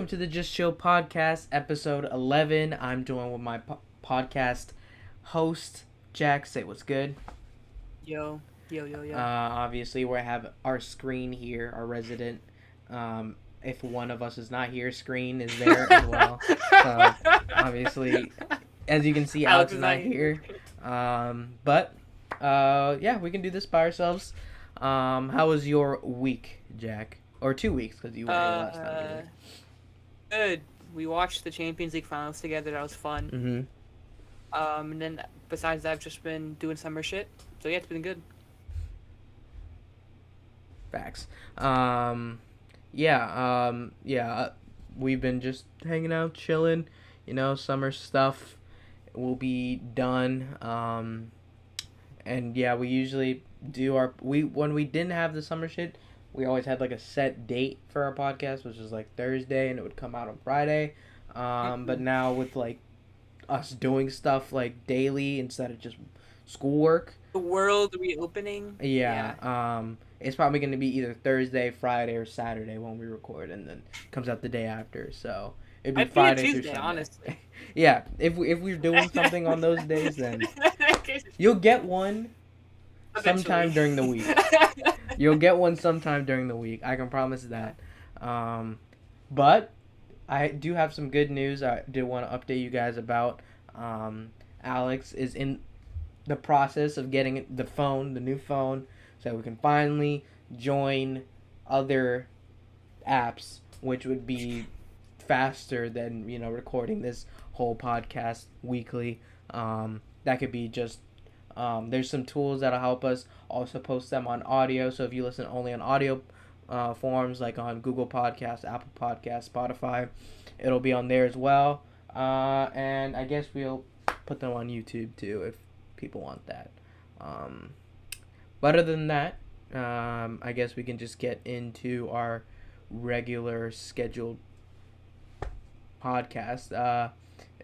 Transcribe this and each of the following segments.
welcome to the Just Chill podcast, episode 11. I'm joined with my podcast host, Jack. Say what's good. Yo. Obviously, we have our screen here, our resident. If one of us is not here, screen is there as well. So, obviously, as you can see, Alex is not here. Yeah, we can do this by ourselves. How was your week, Jack? Or 2 weeks, because you were here last time either. Good. We watched the Champions League finals together. That was fun. Mm-hmm. And then besides that, I've just been doing summer shit. So yeah, it's been good. Facts. We've been just hanging out, chilling. Summer stuff will be done. And yeah, we usually do when we didn't have the summer shit, we always had like a set date for our podcast, which was like Thursday, and it would come out on Friday. But now with like us doing stuff like daily instead of just schoolwork, the world reopening. Yeah. It's probably going to be either Thursday, Friday, or Saturday when we record, and then it comes out the day after. So it'd be Friday Tuesday, through Sunday. Honestly. Yeah. If we're doing something on those days, then you'll get one sometime during the week. You'll get one sometime during the week. I can promise that. But I do have some good news. I did want to update you guys about. Alex is in the process of getting the new phone, so we can finally join other apps, which would be faster than recording this whole podcast weekly. That could be just there's some tools that'll help us also post them on audio. So if you listen only on audio forms, like on Google Podcasts, Apple Podcasts, Spotify, it'll be on there as well. And I guess we'll put them on YouTube too if people want that. But other than that, I guess we can just get into our regular scheduled podcast.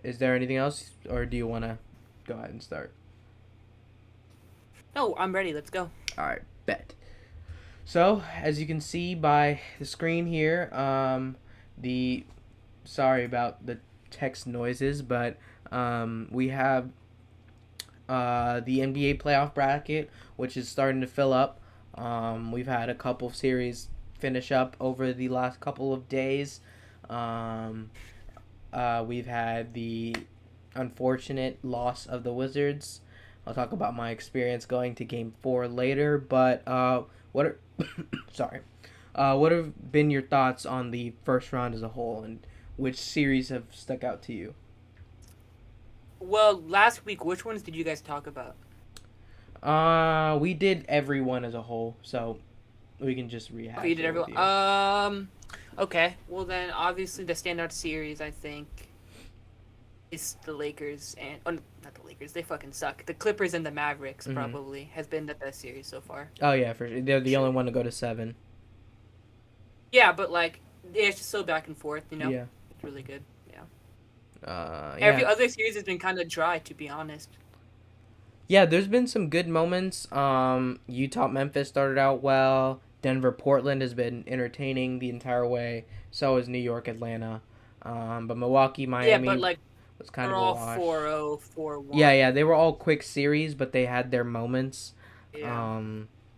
Is there anything else, or do you want to go ahead and start? No, I'm ready. Let's go. All right, bet. So, as you can see by the screen here, sorry about the text noises, but we have the NBA playoff bracket, which is starting to fill up. We've had a couple of series finish up over the last couple of days. We've had the unfortunate loss of the Wizards. I'll talk about my experience going to Game 4 later, but what have been your thoughts on the first round as a whole, and which series have stuck out to you? Well, last week, which ones did you guys talk about? We did everyone as a whole, so we can just rehash. Oh, you did everyone. Okay. Well, then obviously the standout series, I think, is the Lakers and not the Lakers. They fucking suck. The Clippers and the Mavericks probably has been the best series so far. Oh yeah, for sure. They're the only one to go to 7. Yeah, but like it's just so back and forth, Yeah. It's really good. Yeah. Every other series has been kind of dry, to be honest. Yeah, there's been some good moments. Utah, Memphis started out well. Denver, Portland has been entertaining the entire way. So is New York, Atlanta. But Milwaukee, Miami was kind of a wash. 4-0, 4-1. Yeah, they were all quick series, but they had their moments. Yeah.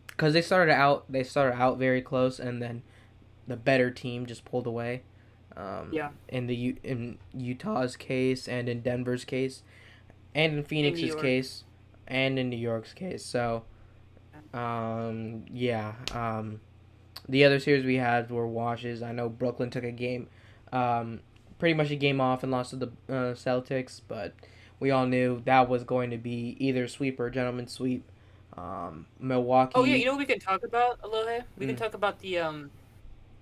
Because they started out very close, and then the better team just pulled away. In Utah's case, and in Denver's case, and in Phoenix's case, and in New York's case. So, the other series we had were washes. I know Brooklyn took a game, pretty much a game off and lost to the Celtics, but we all knew that was going to be either sweep or gentleman's sweep. Milwaukee. Oh yeah, we can talk about Aloha. We can talk about the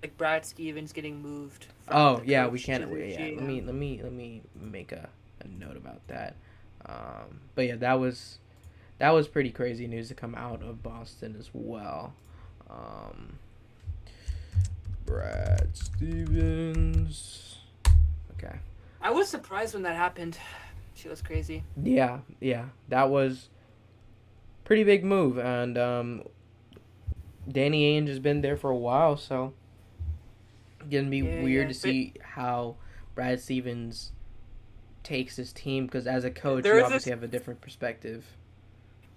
like Brad Stevens getting moved. Oh yeah, we can. Yeah, let me make a note about that. But yeah, that was pretty crazy news to come out of Boston as well. Brad Stevens. Okay. I was surprised when that happened. She was crazy. Yeah, that was pretty big move, and Danny Ainge has been there for a while, so Gonna be weird to But see how Brad Stevens takes his team because as a coach, there you was this obviously have a different perspective.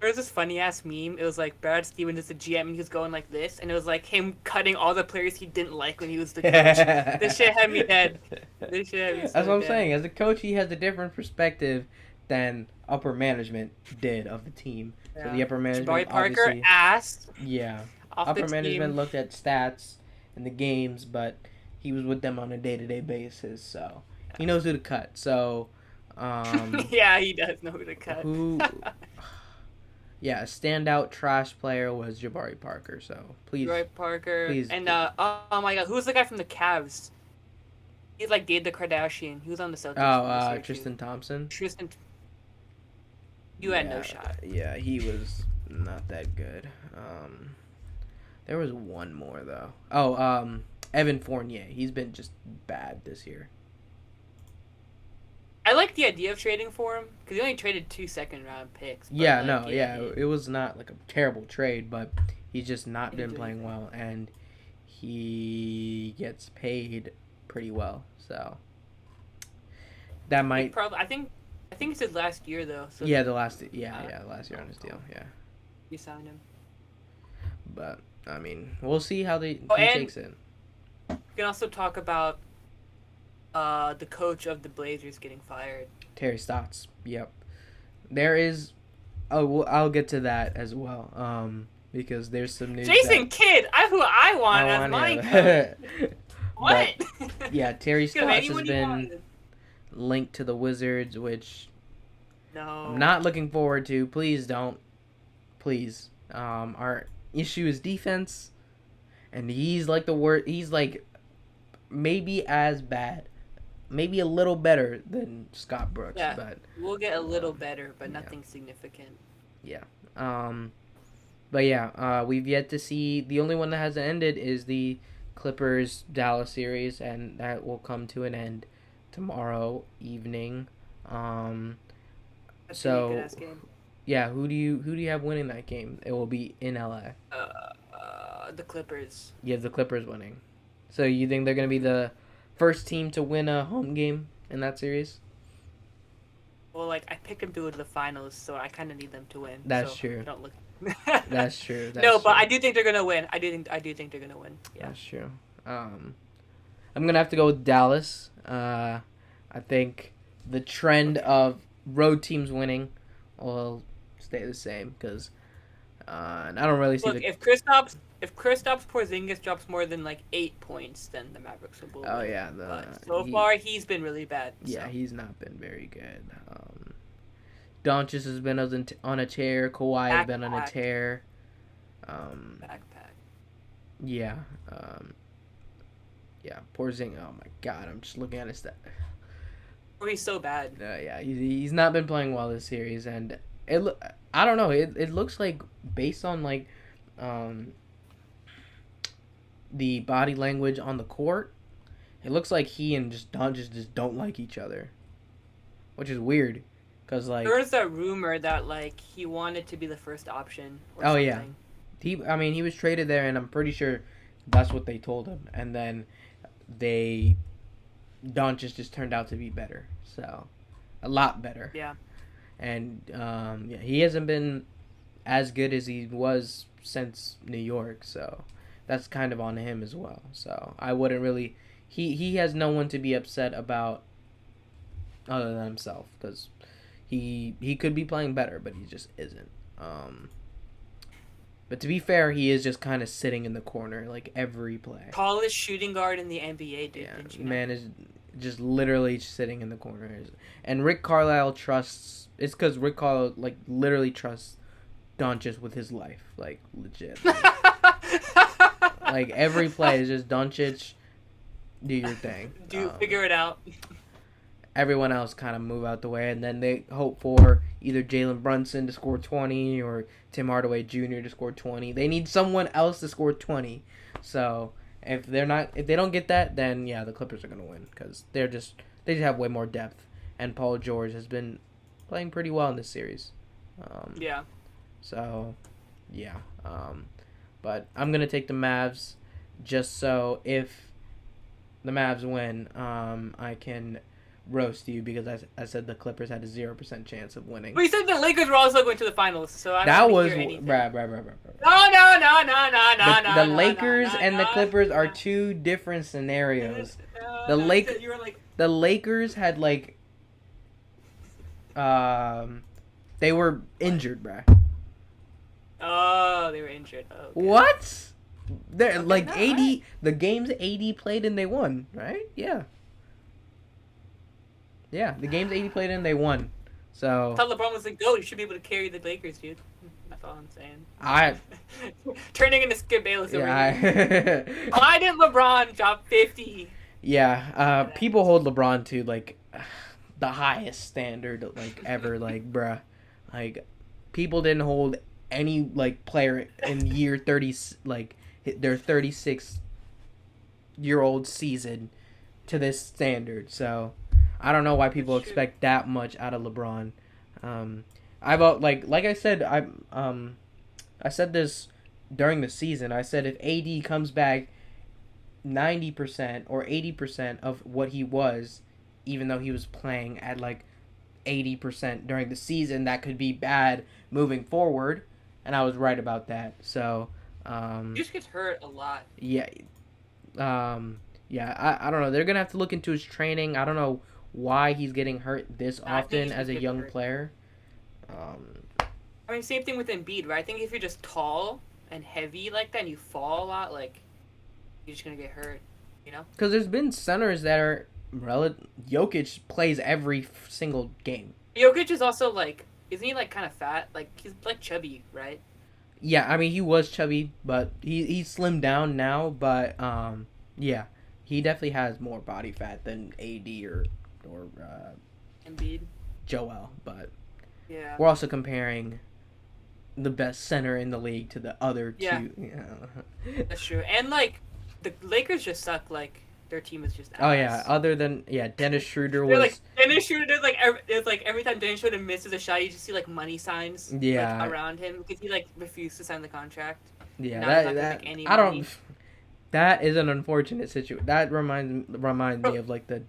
there was this funny ass meme. It was like Brad Stevens is the GM and he was going like this, and it was like him cutting all the players he didn't like when he was the coach. This shit had me dead. This shit had me That's so what I'm dead. saying. As a coach, he has a different perspective than upper management did of the team. So Yeah. the upper management Jabari Parker obviously, ass yeah, off the upper management team. looked at stats and the games, but he was with them on a day-to-day basis, so he knows who to cut. So, Yeah, he does know who to cut. who, yeah, a standout trash player was Jabari Parker. So Jabari Parker please, and oh my god, who's the guy from the Cavs? He's like dated the Kardashian. He was on the Celtics from this year too. Tristan Thompson. Tristan, you had no Yeah, shot. yeah, he was not that good. There was one more though. Oh, Evan Fournier. He's been just bad this year. I like the idea of trading for him because he only traded 2 second-round picks. But Yeah, like, no, yeah, it was not like a terrible trade, but he's just not he been didn't do playing anything. well, and he gets paid pretty well. So that He might, probably, I think it's his last year though. So yeah, the last, yeah, last year on his deal, yeah. you signed him. But I mean, we'll see how he And takes it. we can also talk about the coach of the Blazers getting fired. Terry Stotts. Yep. There is. Oh, well, I'll get to that as well. Because there's some news. Jason Kidd, who I want as my coach. What? But, yeah, Terry Stotts has been wanted. linked to the Wizards, which No. I'm not looking forward to. Please don't. Please. Our issue is defense, and he's like the worst. He's like maybe as bad. Maybe a little better than Scott Brooks, Yeah, but we'll get a little better, but nothing significant. yeah. But yeah, we've yet to see. The only one that hasn't ended is the Clippers Dallas series, and that will come to an end tomorrow evening. That's So a good-ass game. yeah, who do you have winning that game? It will be in LA. The Clippers. You have the Clippers winning. So you think they're gonna be the first team to win a home game in that series? Well, like I picked them to go to the finals, so I kind of need them to win. That's so true. Don't look. That's true. No, but I do think they're gonna win. I do think they're gonna win. Yeah. That's true. I'm gonna have to go with Dallas. I think the trend of road teams winning will stay the same because I don't really see Look, if Kristaps Porzingis drops more than like 8 points, then the Mavericks will win. Oh yeah, But so far he's been really bad. Yeah, so. he's not been very good. Doncic has been on a tear. Kawhi has been on a tear. Backpack. Yeah. Yeah. Porzingis. Oh my God, I'm just looking at his stat. Or he's so bad. Yeah, he's not been playing well this series, and I don't know. It looks like based on like, the body language on the court, it looks like he and just Doncic just don't like each other, which is weird, cause like There was that rumor that like he wanted to be the first option. Or Oh, something. yeah. he was traded there, and I'm pretty sure that's what they told him, and then Doncic just turned out to be better, so a lot better. Yeah. And yeah, he hasn't been as good as he was since New York, so that's kind of on him as well. So I wouldn't really. He has no one to be upset about other than himself, because he could be playing better, but he just isn't. But to be fair, he is just kind of sitting in the corner like every play. Tallest shooting guard in the NBA, dude. Yeah, Didn't you know? man is just literally sitting in the corner. And Rick Carlisle trusts. It's because Rick Carlisle like literally trusts Doncic with his life, like legit. Like every play is just Doncic, do your thing. Figure it out. Everyone else kind of move out the way, and then they hope for either Jalen Brunson to score 20 or Tim Hardaway Jr. to score 20. They need someone else to score 20. So if they don't get that, then yeah, the Clippers are gonna win because they just have way more depth, and Paul George has been playing pretty well in this series. Yeah. So, yeah. But I'm gonna take the Mavs, just so if the Mavs win, I can roast you because I said the Clippers had a 0% chance of winning. But you said the Lakers were also going to the finals, so I That don't was hear anything. bruh. No. The Lakers and the Clippers are no. two different scenarios. You were like, The Lakers had like they were injured, bruh. oh, they were injured. Oh, okay. What? They're Okay, like no, 80 alright. the games 80 played and they won, right? Yeah. Yeah, the games 80 played in they won. So I thought LeBron was the GOAT. You should be able to carry the Lakers, dude. That's all I'm saying. I Turning into Skip Bayless over here. yeah. Why didn't LeBron drop 50? Yeah, people hold LeBron to like the highest standard like ever like bruh. Like people didn't hold any like player in year 30 like their 36-year-old season to this standard. So I don't know why people expect that much out of LeBron. I've like I said I said this during the season. I said if AD comes back 90% or 80% of what he was, even though he was playing at like 80% during the season, that could be bad moving forward, and I was right about that. So He just gets hurt a lot. yeah, yeah. I don't know. They're gonna have to look into his training. I don't know why he's getting hurt this I think often he's as a getting young hurt. player. I mean, same thing with Embiid, right? I think if you're just tall and heavy like that and you fall a lot, like, you're just gonna get hurt, you know? Because there's been centers that are Jokic plays every single game. Jokic is also, like, isn't he, like, kind of fat? Like, he's, like, chubby, right? Yeah, I mean he was chubby, but he's slimmed down now. But yeah, he definitely has more body fat than AD or Embiid. Joel. But Yeah. we're also comparing the best center in the league to the other Yeah. two. Yeah. That's true. And, like, the Lakers just suck, like, their team is just ass. Oh yeah, other than Dennis Schroeder They're was like Dennis Schroeder. It's like every time Dennis Schroeder misses a shot, you just see like money signs like, around him because he like refused to sign the contract. Yeah, Now he's not gonna that make any I money. don't. That is an unfortunate situation. That reminds me of like the,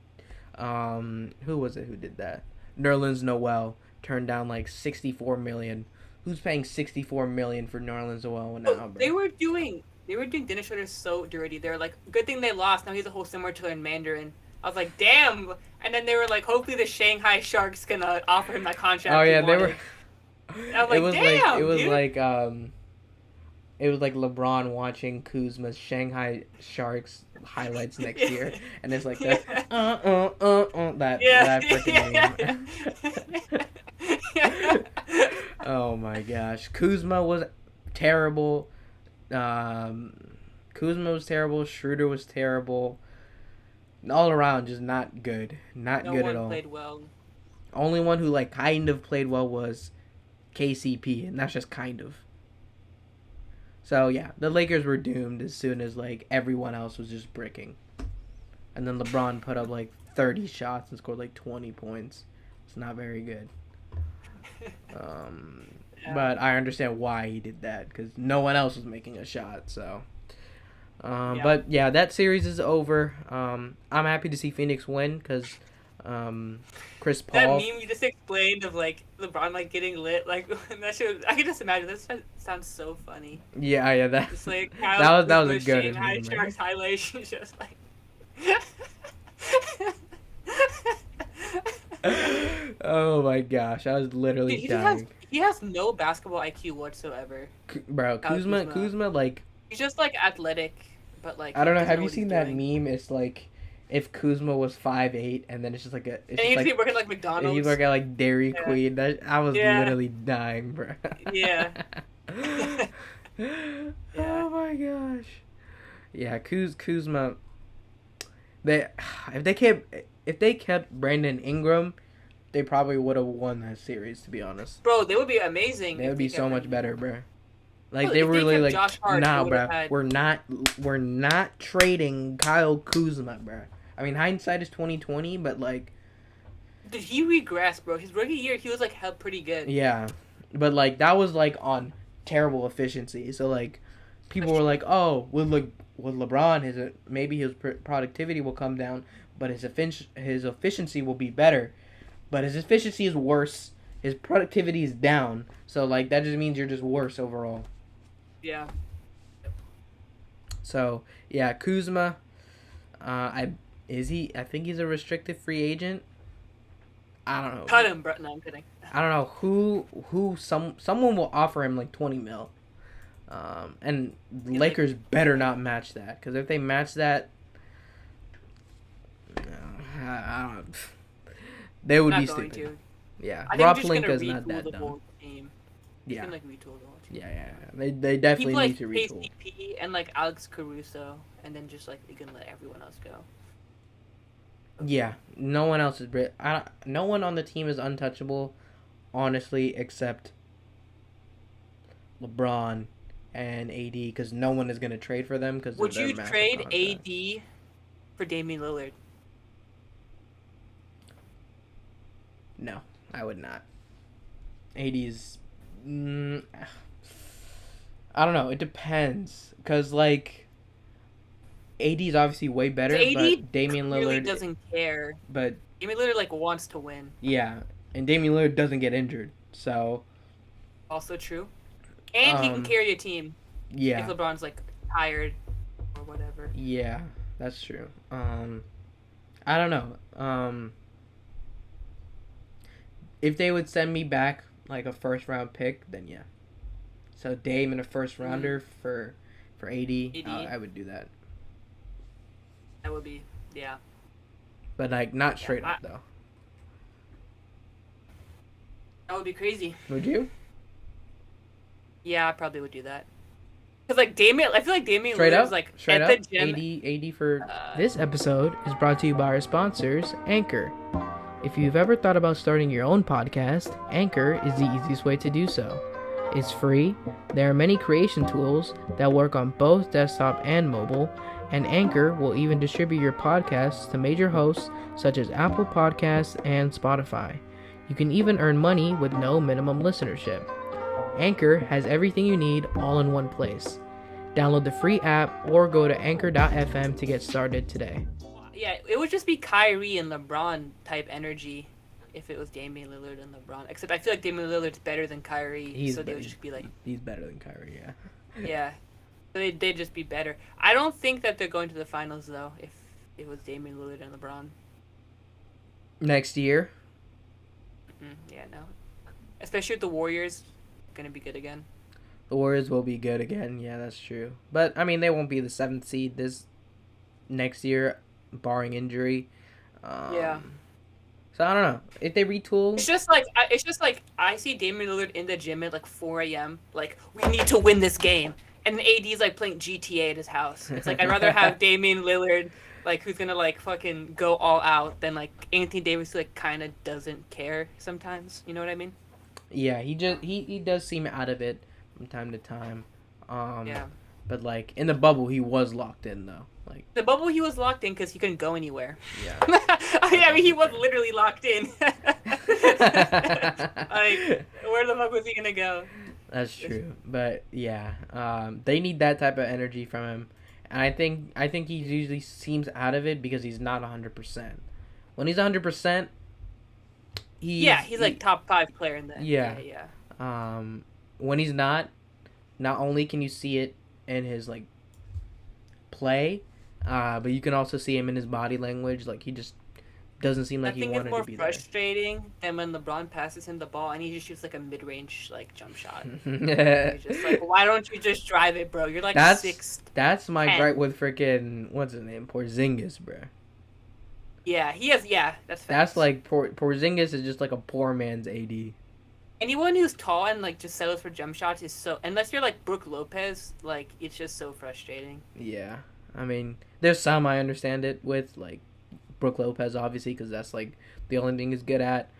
who was it who did that? Nerlens Noel turned down like $64 million. Who's paying $64 million for Nerlens Noel now, bro? They were doing Dennis Schroeder so dirty. They're like, good thing they lost. Now he's a whole similar to in Mandarin. I was like, damn. And then they were like, hopefully the Shanghai Sharks can offer him that contract. Oh yeah, they were. I was like, damn. It was like LeBron watching Kuzma's Shanghai Sharks highlights next year, and it's like that that freaking meme. Oh my gosh, Kuzma was terrible. Kuzma was terrible. Schroeder was terrible. All around, just not good. Not good at all. No one played well. Only one who like kind of played well was KCP, and that's just kind of. So yeah, the Lakers were doomed as soon as like everyone else was just bricking, and then LeBron put up like 30 shots and scored like 20 points. It's not very good. But I understand why he did that because no one else was making a shot. So, but yeah, that series is over. I'm happy to see Phoenix win because Chris Paul. That meme you just explained of like LeBron like getting lit, like that shit. I can just imagine. This sounds so funny. Yeah, that. Just like that was a good Shanghai meme, Sharks highlight. She's just like. Oh my gosh, I was literally Dude, dying. He has no basketball IQ whatsoever. Bro, Kuzma, like he's just like athletic, but like I don't know. he doesn't Have you what seen he's that doing. meme? It's like if Kuzma was 5'8", and then it's just like a. It's And just he's like, working like McDonald's. he's working at like Dairy Yeah. Queen. I was Yeah. literally dying, bro. Yeah. Oh my gosh. Yeah, Kuzma. If they kept Brandon Ingram, they probably would have won that series. To be honest, Bro, they would be amazing. they would be so much better, bro. Like Bro, they if were they really kept like, Josh Hart, nah, they bro. would've had- We're not trading Kyle Kuzma, bro. I mean, hindsight is 2020, but like, Did he regress, bro? His rookie year, he was like held pretty good. yeah, but like that was like on terrible efficiency. So like, people were like, "Oh, with LeBron, maybe his productivity will come down, but his efficiency will be better. But his efficiency is worse. His productivity is down. So like that just means you're just worse overall." Yeah. So yeah, Kuzma, I think he's a restricted free agent. I don't know. Cut him, bro. No, I'm kidding. I don't know someone will offer him like 20 mil. And the Lakers better not match that, because if they match that, I don't. They would be stupid. To. Yeah, Rob Pelinka's not that dumb. Yeah. Like retool the whole team. Yeah. They definitely need to retool. KCP and like Alex Caruso, and then just like you can let everyone else go. Yeah, no one else is. No one on the team is untouchable, honestly, except LeBron and AD, because no one is gonna trade for them. Because would you trade AD for Damian Lillard? No, I would not. AD's. I don't know. It depends, because like. AD's obviously way better, but Damian Lillard really doesn't care. But Damian Lillard like wants to win. Yeah, and Damian Lillard doesn't get injured, so. Also true, and he can carry a team. Yeah. If LeBron's like tired or whatever. Yeah, that's true. I don't know. If they would send me back like a first round pick, then yeah. So Dame and a first rounder for AD. I would do that. That would be, yeah. But like not straight up though. That would be crazy. Would you? Yeah, I probably would do that. Cause like Damian, I feel like Damian Lillard's like straight at up. The gym. AD for. This episode is brought to you by our sponsors, Anchor. If you've ever thought about starting your own podcast, Anchor is the easiest way to do so. It's free. There are many creation tools that work on both desktop and mobile, and Anchor will even distribute your podcasts to major hosts such as Apple Podcasts and Spotify. You can even earn money with no minimum listenership. Anchor has everything you need all in one place. Download the free app or go to anchor.fm to get started today. Yeah, it would just be Kyrie and LeBron type energy if it was Damian Lillard and LeBron. Except I feel like Damian Lillard's better than Kyrie, they would just be like... He's better than Kyrie, yeah. Yeah. So they'd just be better. I don't think that they're going to the finals, though, if it was Damian Lillard and LeBron. Next year? Yeah, no. Especially with the Warriors going to be good again. The Warriors will be good again, yeah, that's true. But, I mean, they won't be the 7th seed this next year, barring injury. Yeah. So I don't know if they retool. It's just like I see Damian Lillard in the gym at like 4 a.m. Like, we need to win this game, and AD's like playing GTA at his house. It's like I'd rather have Damian Lillard like who's gonna like fucking go all out than like Anthony Davis who like kind of doesn't care sometimes. You know what I mean? Yeah, he does seem out of it from time to time. Yeah. But like in the bubble, he was locked in though. Like the bubble, he was locked in because he couldn't go anywhere. Yeah. I mean, he was literally locked in. Like, where the fuck was he gonna go? That's true, but yeah, they need that type of energy from him, and I think he usually seems out of it because he's not 100%. When he's 100%, he's like top 5 player in that. Yeah. Yeah. When he's not only can you see it in his like play, but you can also see him in his body language. Like he just doesn't seem like he wanted to be there. I think it's more frustrating than when LeBron passes him the ball and he just shoots like a mid-range like jump shot. You're just like, why don't you just drive it, bro? You're like 6'10". That's my gripe with freaking what's his name, Porzingis, bro. Yeah, he has. Yeah, that's facts. That's like Porzingis is just like a poor man's AD. Anyone who's tall and like just settles for jump shots is so. Unless you're like Brook Lopez, like it's just so frustrating. Yeah, I mean, there's some I understand it with like Brook Lopez, obviously, because that's like the only thing he's good at.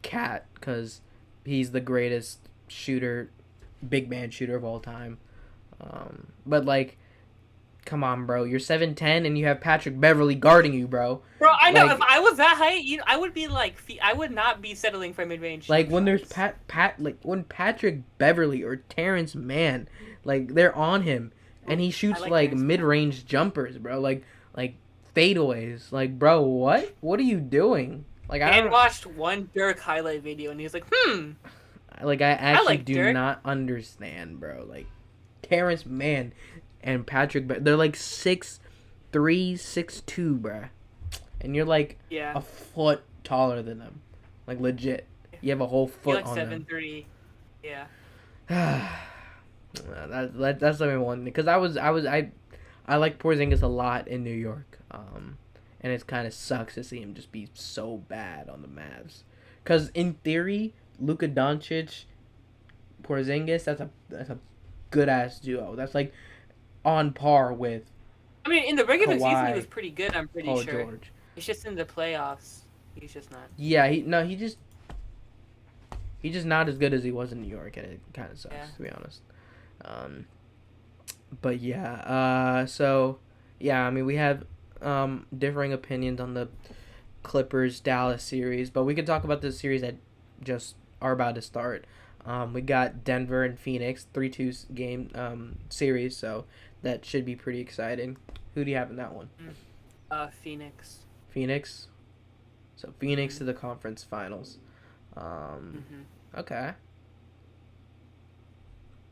Cat, because he's the greatest shooter, big man shooter of all time. But like Come on, bro. You're 7'10" and you have Patrick Beverly guarding you, bro. Bro, I know Like, if I was that height, I would be like, I would not be settling for mid-range. like when there's shots. like when Patrick Beverly or Terrence Mann, like they're on him, and he shoots like mid-range jumpers, bro. Like fadeaways. Like, bro, what? What are you doing? Like, I watched one Dirk highlight video, and he's like, Like, I actually like do Dirk. not understand, bro. Like, Terrence Mann and Patrick, they're like 6'3", 6'2", bro. And you're like a foot taller than them. Like, legit. You have a whole foot like on 7'3". Yeah. That's the main one. Because I like Porzingis a lot in New York. And it kind of sucks to see him just be so bad on the Mavs. Because in theory, Luka Doncic, Porzingis, that's a good ass duo. That's like on par with. I mean, in the regular Kawhi, season, he was pretty good. I'm pretty Paul sure. George. It's just in the playoffs, he's just not. Yeah, he's just not as good as he was in New York, and it kind of sucks to be honest. But yeah, so yeah, I mean we have differing opinions on the Clippers Dallas series, but we could talk about the series that just are about to start. We got Denver and Phoenix 3-2 game series, so that should be pretty exciting. Who do you have in that one? Phoenix. Phoenix. So Phoenix to the conference finals. Okay.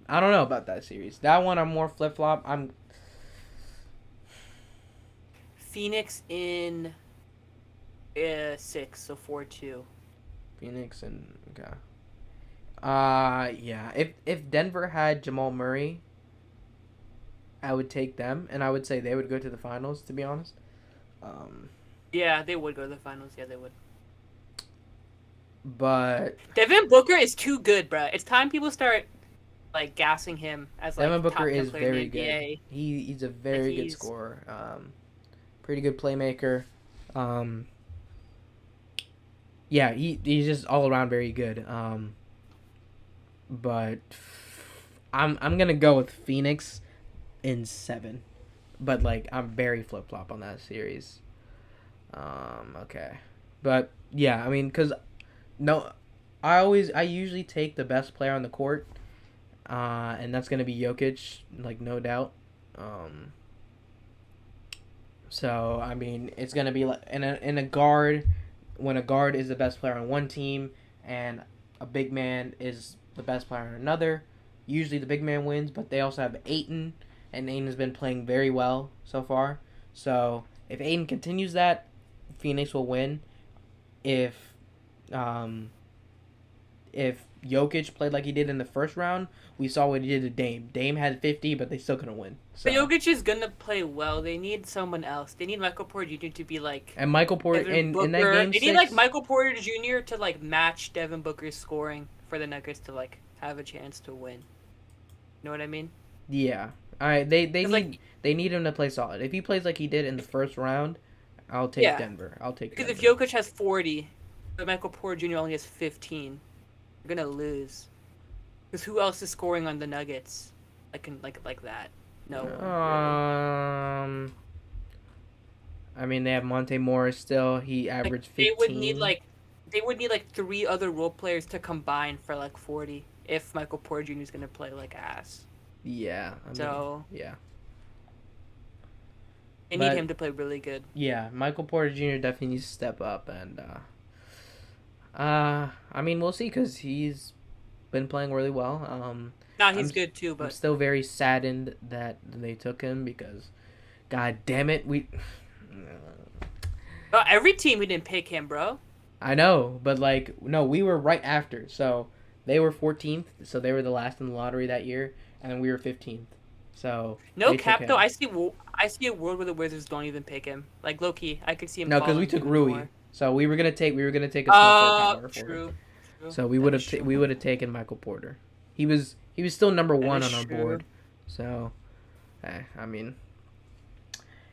I don't know about that series. That one I'm more flip flop. I'm Phoenix in 6, so 4-2. Phoenix and okay. Yeah. If Denver had Jamal Murray, I would take them, and I would say they would go to the finals. To be honest. Yeah, they would go to the finals. Yeah, they would. But Devin Booker is too good, bro. It's time people start like gassing him as like Devin Booker top is player very in the NBA. good. He's a very good scorer. Pretty good playmaker. Yeah, he's just all around very good. But I'm gonna go with Phoenix in 7. But like I'm very flip flop on that series. Okay. But yeah, I mean, cause no, I usually take the best player on the court, and that's gonna be Jokic, like no doubt. So I mean, it's gonna be like in a guard, when a guard is the best player on one team, and a big man is the best player on another. Usually the big man wins, but they also have Ayton, and Ayton has been playing very well so far. So if Ayton continues that, Phoenix will win. If Jokic played like he did in the first round, we saw what he did to Dame. Dame had 50, but they still couldn't win. So. But Jokic is gonna play well. They need someone else. They need Michael Porter Jr. to be like. And Michael Porter in that game. They need like Michael Porter Jr. to like match Devin Booker's scoring for the Nuggets to like have a chance to win. You know what I mean? Yeah. All right. They need him to play solid. If he plays like he did in the first round, I'll take Denver. I'll take because Denver. if Jokic has 40, but Michael Porter Jr. only has 15, you're gonna lose. Because who else is scoring on the Nuggets? Like that. No. Really. I mean, they have Monte Morris still. He averaged 15. They would need like 3 other role players to combine for like 40 if Michael Porter Jr. is gonna play like ass. Yeah. Yeah. They need him to play really good. Yeah, Michael Porter Jr. definitely needs to step up, and I mean, we'll see because he's been playing really well. He's good too, but I'm still very saddened that they took him because, god damn it, every team we didn't pick him, bro. I know, but like no, we were right after. So they were 14th, so they were the last in the lottery that year, and we were 15th. So no cap though. I see a world where the Wizards don't even pick him. Like low key, I could see him. No, because we took Rui. More. So we were gonna take a small power forward. So we would have taken Michael Porter. He was still number 1 on our board. So, I mean,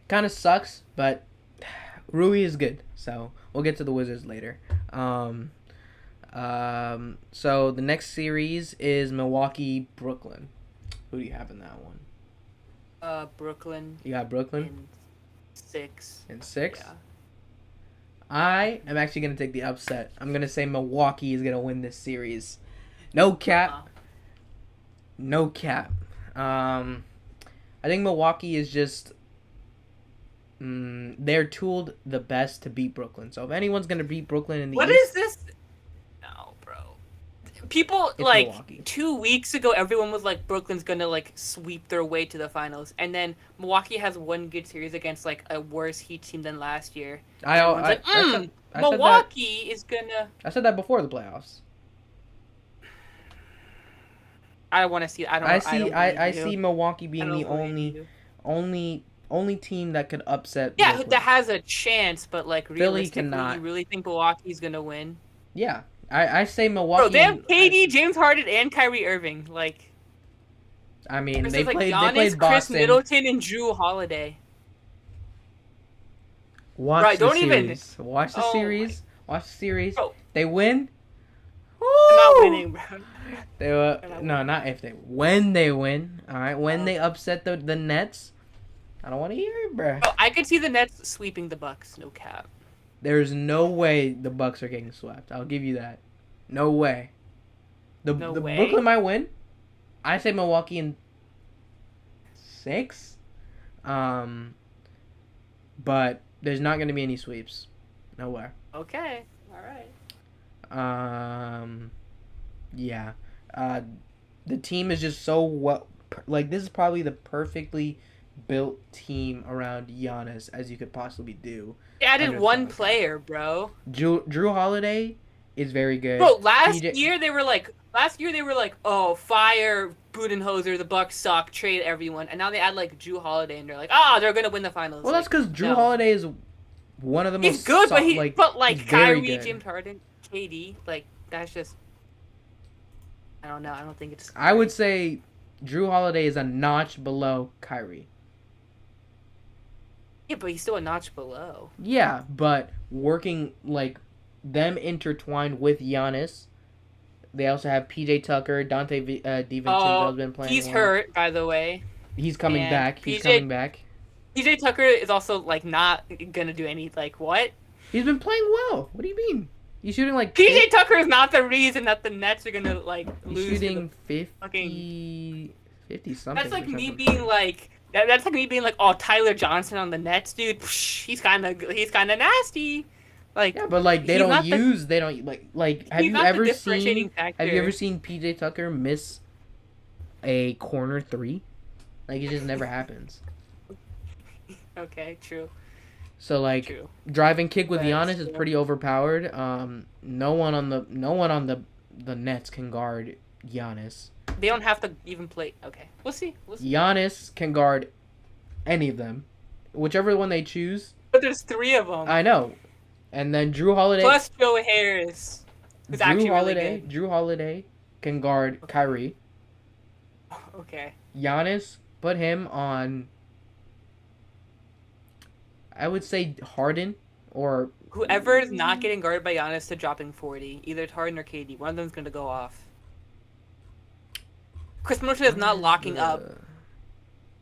kind of sucks, but Rui is good. So we'll get to the Wizards later. So the next series is Milwaukee Brooklyn. Who do you have in that one? Brooklyn You got Brooklyn in 6. in 6. Yeah. I am actually gonna take the upset. I'm gonna say Milwaukee is gonna win this series. No cap. No cap. I think Milwaukee is just they're tooled the best to beat Brooklyn. So if anyone's gonna beat Brooklyn in the What East, is this? No, bro. People it's like Milwaukee. 2 weeks ago, everyone was like Brooklyn's gonna like sweep their way to the finals, and then Milwaukee has one good series against like a worse Heat team than last year. Everyone's like, Milwaukee is gonna. I said that before the playoffs. I want to see. I see Milwaukee being the only team that could upset. Yeah, Brooklyn. that has a chance, but like Philly realistically, cannot. you really think Milwaukee's gonna win? Yeah, I say Milwaukee. Bro, they have KD, James Harden, and Kyrie Irving. Like, I mean, they like played. Giannis, They played Boston. Chris Middleton, and Drew Holiday. Watch right, the don't series. even. Watch the series. Watch the series. Bro. They win. They're not winning, bro. They were not if they when they win. All right, when they upset the Nets. I don't want to hear it, bro. Oh, I could see the Nets sweeping the Bucks. No cap. There's no way the Bucks are getting swept. I'll give you that. No way. The Brooklyn might win. I say Milwaukee in 6. But there's not going to be any sweeps. Nowhere. Okay. All right. Yeah. The team is just so well. Like, this is probably the perfectly built team around Giannis as you could possibly do. They added one player, bro. Drew Holiday is very good. Bro, last year they were like, oh, fire Budenholzer, the Bucks suck, trade everyone, and now they add like Drew Holiday, and they're like, they're gonna win the finals. Well, that's because Drew Holiday is one of the most. He's good, but he's Kyrie, James Harden, KD, like that's just. I don't know. I don't think it's. I would say Drew Holiday is a notch below Kyrie. Yeah, but he's still a notch below. Yeah, but working like them intertwined with Giannis. They also have PJ Tucker, Dante DiVincenzo has been playing. He's hurt, by the way. He's coming back. PJ Tucker is also like not gonna do any like what? He's been playing well. What do you mean? He's shooting like PJ Tucker is not the reason that the Nets are gonna like lose. He's shooting 50 something. That's like me being like. That's like me being like, oh, Tyler Johnson on the Nets, dude. Psh, he's kind of nasty. Like, yeah, but like have you ever seen PJ Tucker miss a corner 3? Like, it just never happens. Okay, true. So like drive and kick with Giannis is pretty overpowered. No one on the Nets can guard Giannis. They don't have to even play. Okay, we'll see. Giannis can guard any of them, whichever one they choose. But there's 3 of them. I know. And then Drew Holiday plus Joe Harris, who's actually really good. Drew Holiday can guard Kyrie. Okay. Giannis, put him on. I would say Harden or whoever is not getting guarded by Giannis to dropping 40. Either it's Harden or KD. One of them's gonna go off. Chris Middleton is not locking up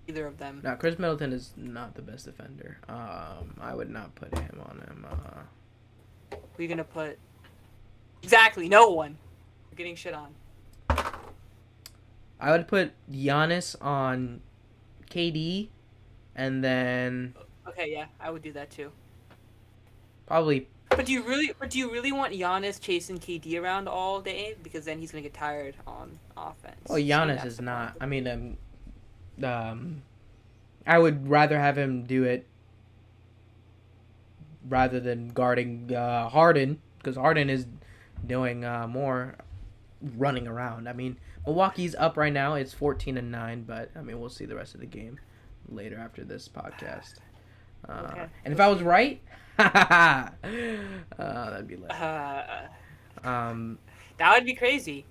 either of them. No, Chris Middleton is not the best defender. I would not put him on him. Who are you gonna put? Exactly, no one. You're getting shit on. I would put Giannis on KD, and then. Okay, yeah, I would do that too. Probably. But do you really want Giannis chasing KD around all day? Because then he's gonna get tired on offense. Well, Giannis is not. I mean, I would rather have him do it rather than guarding Harden, because Harden is doing more running around. I mean, Milwaukee's up right now. It's 14-9, but I mean, we'll see the rest of the game later after this podcast. Okay. And if I was right. That'd be lit. That would be crazy.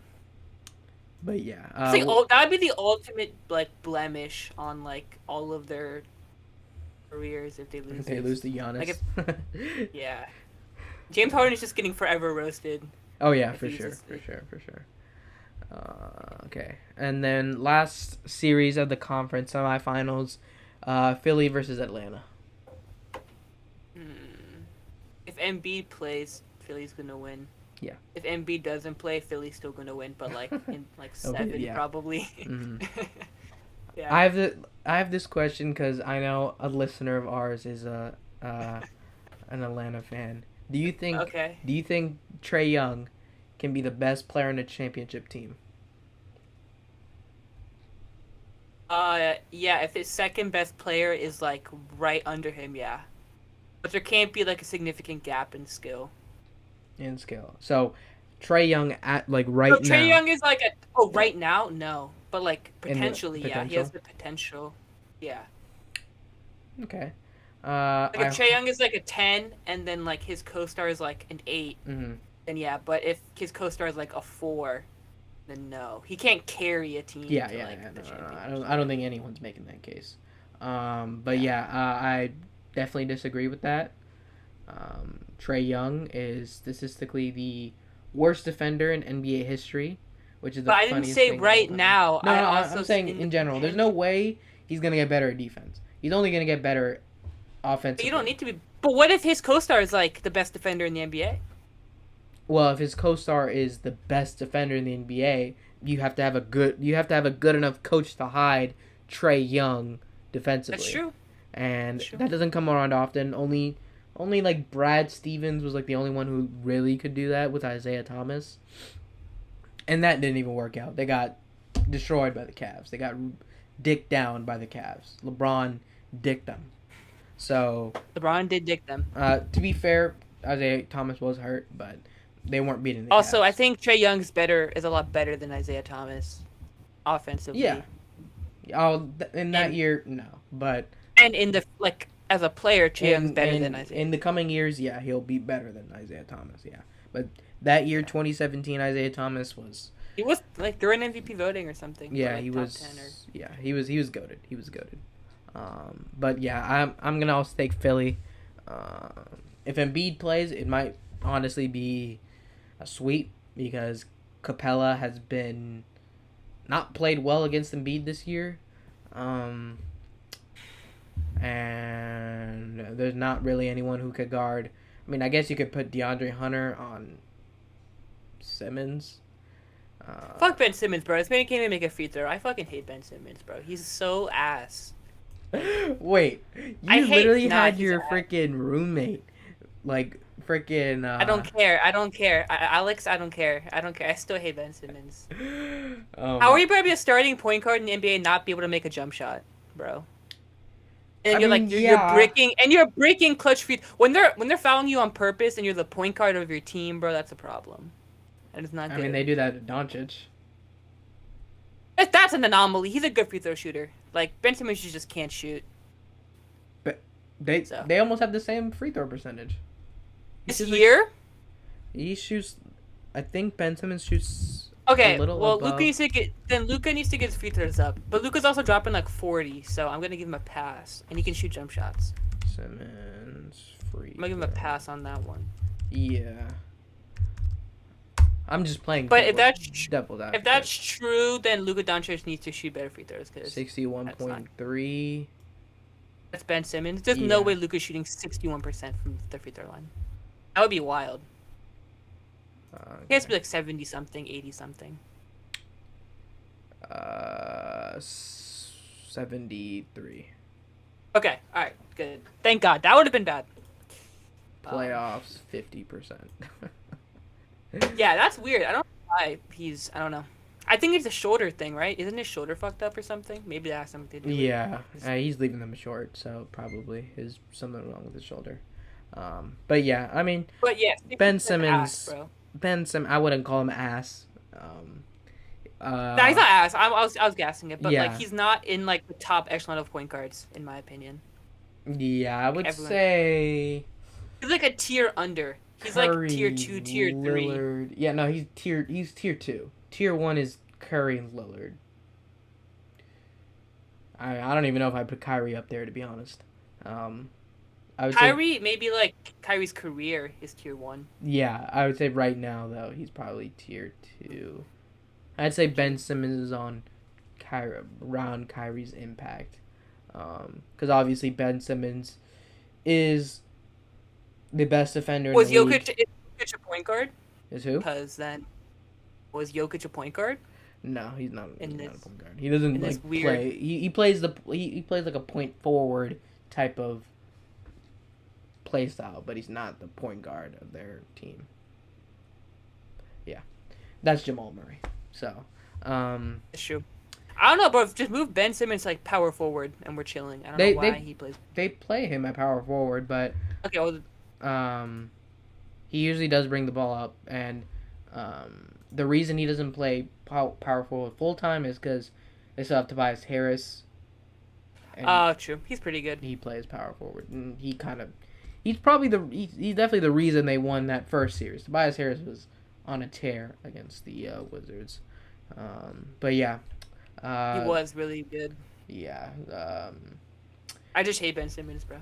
But yeah, that would be the ultimate like blemish on like all of their careers if they lose. If they lose to Giannis. Like yeah, James Harden is just getting forever roasted. Oh yeah, for sure. Okay, and then last series of the conference semifinals, Philly versus Atlanta. Hmm. If Embiid plays, Philly's gonna win. Yeah. If Embiid doesn't play, Philly's still gonna win, but like in like Okay, 7 yeah. probably. Mm-hmm. Yeah. I have this question because I know a listener of ours is an Atlanta fan. Do you think Okay. do you think Trae Young can be the best player in a championship team? Yeah, if his second best player is like right under him, yeah. But there can't be like a significant gap in skill. In skill. So Trae Young at like So right Trey now Young is like a oh right now, no. But like in the potentially, yeah, he has potential. the potential. Yeah. Okay. Like if Trey Young is like a 10 and then like his co-star is like an 8, mm-hmm. then yeah, but if his co-star is like a 4, then no. He can't carry a team Yeah, to yeah, like yeah. the No, no, no. championship. I don't think anyone's making that case. But Yeah. yeah, I definitely disagree with that. Trae Young is statistically the worst defender in NBA history, which is the But I didn't funniest say thing of all right time. now. No, I no, also I'm saying in the in general. There's no potential. way he's gonna get better at defense. He's only gonna get better But you don't offensively. need to be. But what if his co-star is like the best defender in the NBA? Well, if his co-star is the best defender in the NBA, you have to have a good enough coach to hide Trae Young That's defensively, true. and That's true. that doesn't come around often. Only like Brad Stevens was like the only one who really could do that with Isaiah Thomas, and that didn't even work out. They got destroyed by the Cavs. They got dicked down by the Cavs. LeBron dicked them. So, LeBron did dick them. to be fair, Isaiah Thomas was hurt, but they weren't beating the Also, I Cavs. think Trey Young's better is a lot better than Isaiah Thomas Yeah. offensively. Oh, in that And year, no. But and in the like as a player, Trey Young's better than Isaiah. in the coming years, yeah, he'll be better than Isaiah Thomas. Yeah. But that year, Yeah. 2017, Isaiah Thomas was. He was like during MVP voting or something, or Yeah, like he top 10 or. was. Yeah, he was goaded. He was goaded. But yeah, I'm gonna also take Philly. If Embiid plays, it might honestly be a sweep because Capella has been not played well against Embiid this year. Um, and there's not really anyone who could guard. I mean, I guess you could put DeAndre Hunter on Simmons. Fuck Ben Simmons, bro. This man can't even make a free throw. I fucking hate Ben Simmons, bro. He's so ass. Wait, I you hate. literally Nah, had he's your ass. freaking roommate, like freaking. I don't care. I don't care. Alex, I don't care. I don't care. I still hate Ben Simmons. How are My. you going to be a starting point guard in the NBA and not be able to make a jump shot, bro? And I you're mean, like you're yeah. breaking clutch free when they're fouling you on purpose and you're the point guard of your team, bro. That's a problem. And it's not I good. mean, they do that to Doncic. That's an anomaly. He's a good free throw shooter. Like Ben Simmons just can't shoot. But they So they almost have the same free throw percentage. this He's year, he shoots. I think Ben Simmons shoots a okay. little Well, above. Luka needs to get his free throws up. But Luka's also dropping like 40, so I'm gonna give him a pass, and he can shoot jump shots. Simmons free. I'm gonna give him a throw. pass on that one. Yeah. I'm just playing. But if devil's if advocate. that's true, then Luka Doncic needs to shoot better free throws because 61.3. that's Ben Simmons. There's Yeah. no way Luka's shooting 61% from the free throw line. That would be wild. He has to be like 70 something, 80 something. 73. Okay, all right, good. Thank God. That would have been bad. Playoffs 50%. Yeah, that's weird. I don't know why he's. I don't know. I think it's a shoulder thing, right? Isn't his shoulder fucked up or something? Maybe that has something to do with it. Yeah, he's leaving them short, so probably is something wrong with his shoulder. But yeah, I mean, But yeah, Ben he's an ass, Simmons. bro. I wouldn't call him ass. Nah, he's not ass. I was gassing it, but Yeah. like he's not in like the top echelon of point guards in my opinion. Yeah, I would Everyone- say He's like a tier under. He's Curry, like tier 2, tier 3. Lillard. Yeah, no, he's tier 2. Tier 1 is Curry and Lillard. I don't even know if I put Kyrie up there, to be honest. I would say, Kyrie, maybe like Kyrie's career is tier 1. yeah, I would say right now though he's probably tier 2. I'd say Ben Simmons is on around Kyrie's impact. Because obviously Ben Simmons is the best defender in the league. Is Jokic a point guard? Is who? Because then, was Jokic a point guard? No, he's not. He's In not this- a point guard. He doesn't in this like weird- play. He plays he plays like a point forward type of play style, but he's not the point guard of their team. Yeah, that's Jamal Murray. So, It's true. I don't know, bro. Just move Ben Simmons like power forward, and we're chilling. I don't know why he plays. they play him at power forward, but Okay, well, he usually does bring the ball up, and the reason he doesn't play power forward full time is because they still have Tobias Harris. And true. He's pretty good. he plays power forward, and he's definitely the reason they won that first series. Tobias Harris was on a tear against the Wizards, but yeah, He was really good. yeah. I just hate Ben Simmons, bro.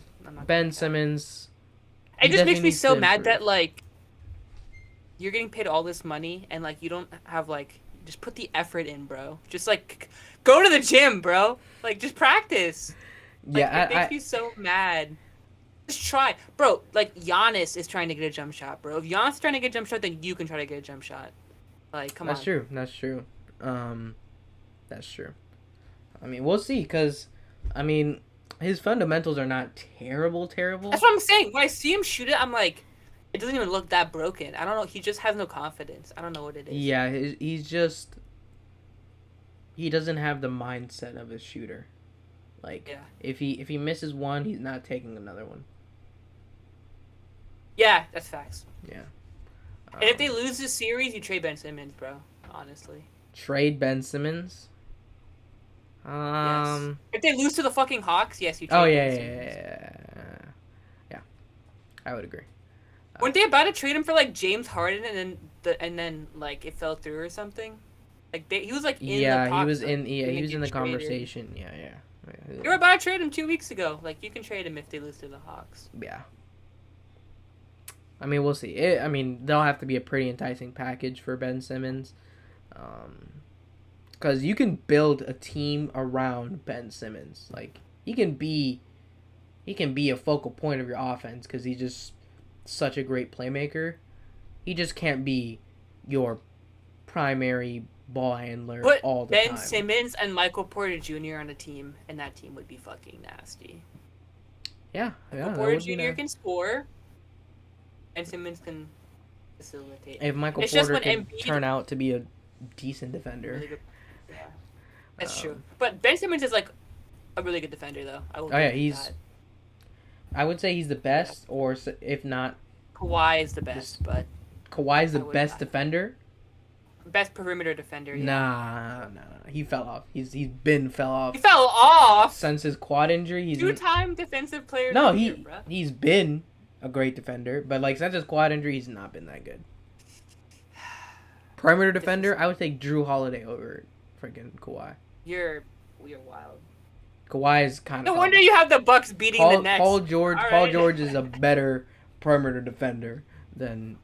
Ben Simmons. It just makes definitely me so needs to mad improve. that like you're getting paid all this money and like you don't have like just put the effort in, bro. Just like go to the gym, bro. Like just practice. Like, Yeah, it makes me so mad. Just try, bro. Like Giannis is trying to get a jump shot, bro. If Giannis is trying to get a jump shot, then you can try to get a jump shot. Like, come on. That's true. That's true. That's true. I mean, we'll see. Cause, I mean, his fundamentals are not terrible. That's what I'm saying. When I see him shoot it, I'm like, it doesn't even look that broken. I don't know. He just has no confidence. I don't know what it is. Yeah, he's just. He doesn't have the mindset of a shooter. Like, Yeah. if he misses one, he's not taking another one. Yeah, that's facts. Yeah. And if they lose this series, you trade Ben Simmons, bro. Honestly. Trade Ben Simmons. Yes. If they lose to the fucking Hawks, yes, you trade Oh Ben yeah, Simmons. yeah. I would agree. Weren't they about to trade him for like James Harden and then like it fell through or something? Like he was like in Yeah, the talks, he was like, in. Yeah, gonna he was get in the traded. conversation. Yeah. They were about to trade him 2 weeks ago. Like you can trade him if they lose to the Hawks. Yeah. I mean, we'll see. I mean, they'll have to be a pretty enticing package for Ben Simmons. Because you can build a team around Ben Simmons. Like, he can be a focal point of your offense because he's just such a great playmaker. He just can't be your primary ball handler Put all the Ben time. Simmons and Michael Porter Jr. on a team, and that team would be fucking nasty. Yeah, Michael Porter Jr. can score, and Simmons can facilitate. If Michael It's just Porter when can Embiid- turn out to be a decent defender. Really good. Yeah, that's Um, true. But Ben Simmons is like a really good defender, though. I will. Oh yeah, give you he's. that. I would say he's the best, or if not, Kawhi is the best, but Kawhi's the I would best not. defender. best perimeter defender. Yeah. Nah, he fell off. He's fell off He fell off. since his quad injury. He's Two-time defensive player. no, of the year, bruh. he's been a great defender, but like since his quad injury, he's not been that good. Perimeter defender, I would take Drew Holiday over freaking Kawhi. You're wild. Kawhi is kind No of. wonder you have the Bucks beating the Nets. Paul George. All Paul right. George is a better perimeter defender than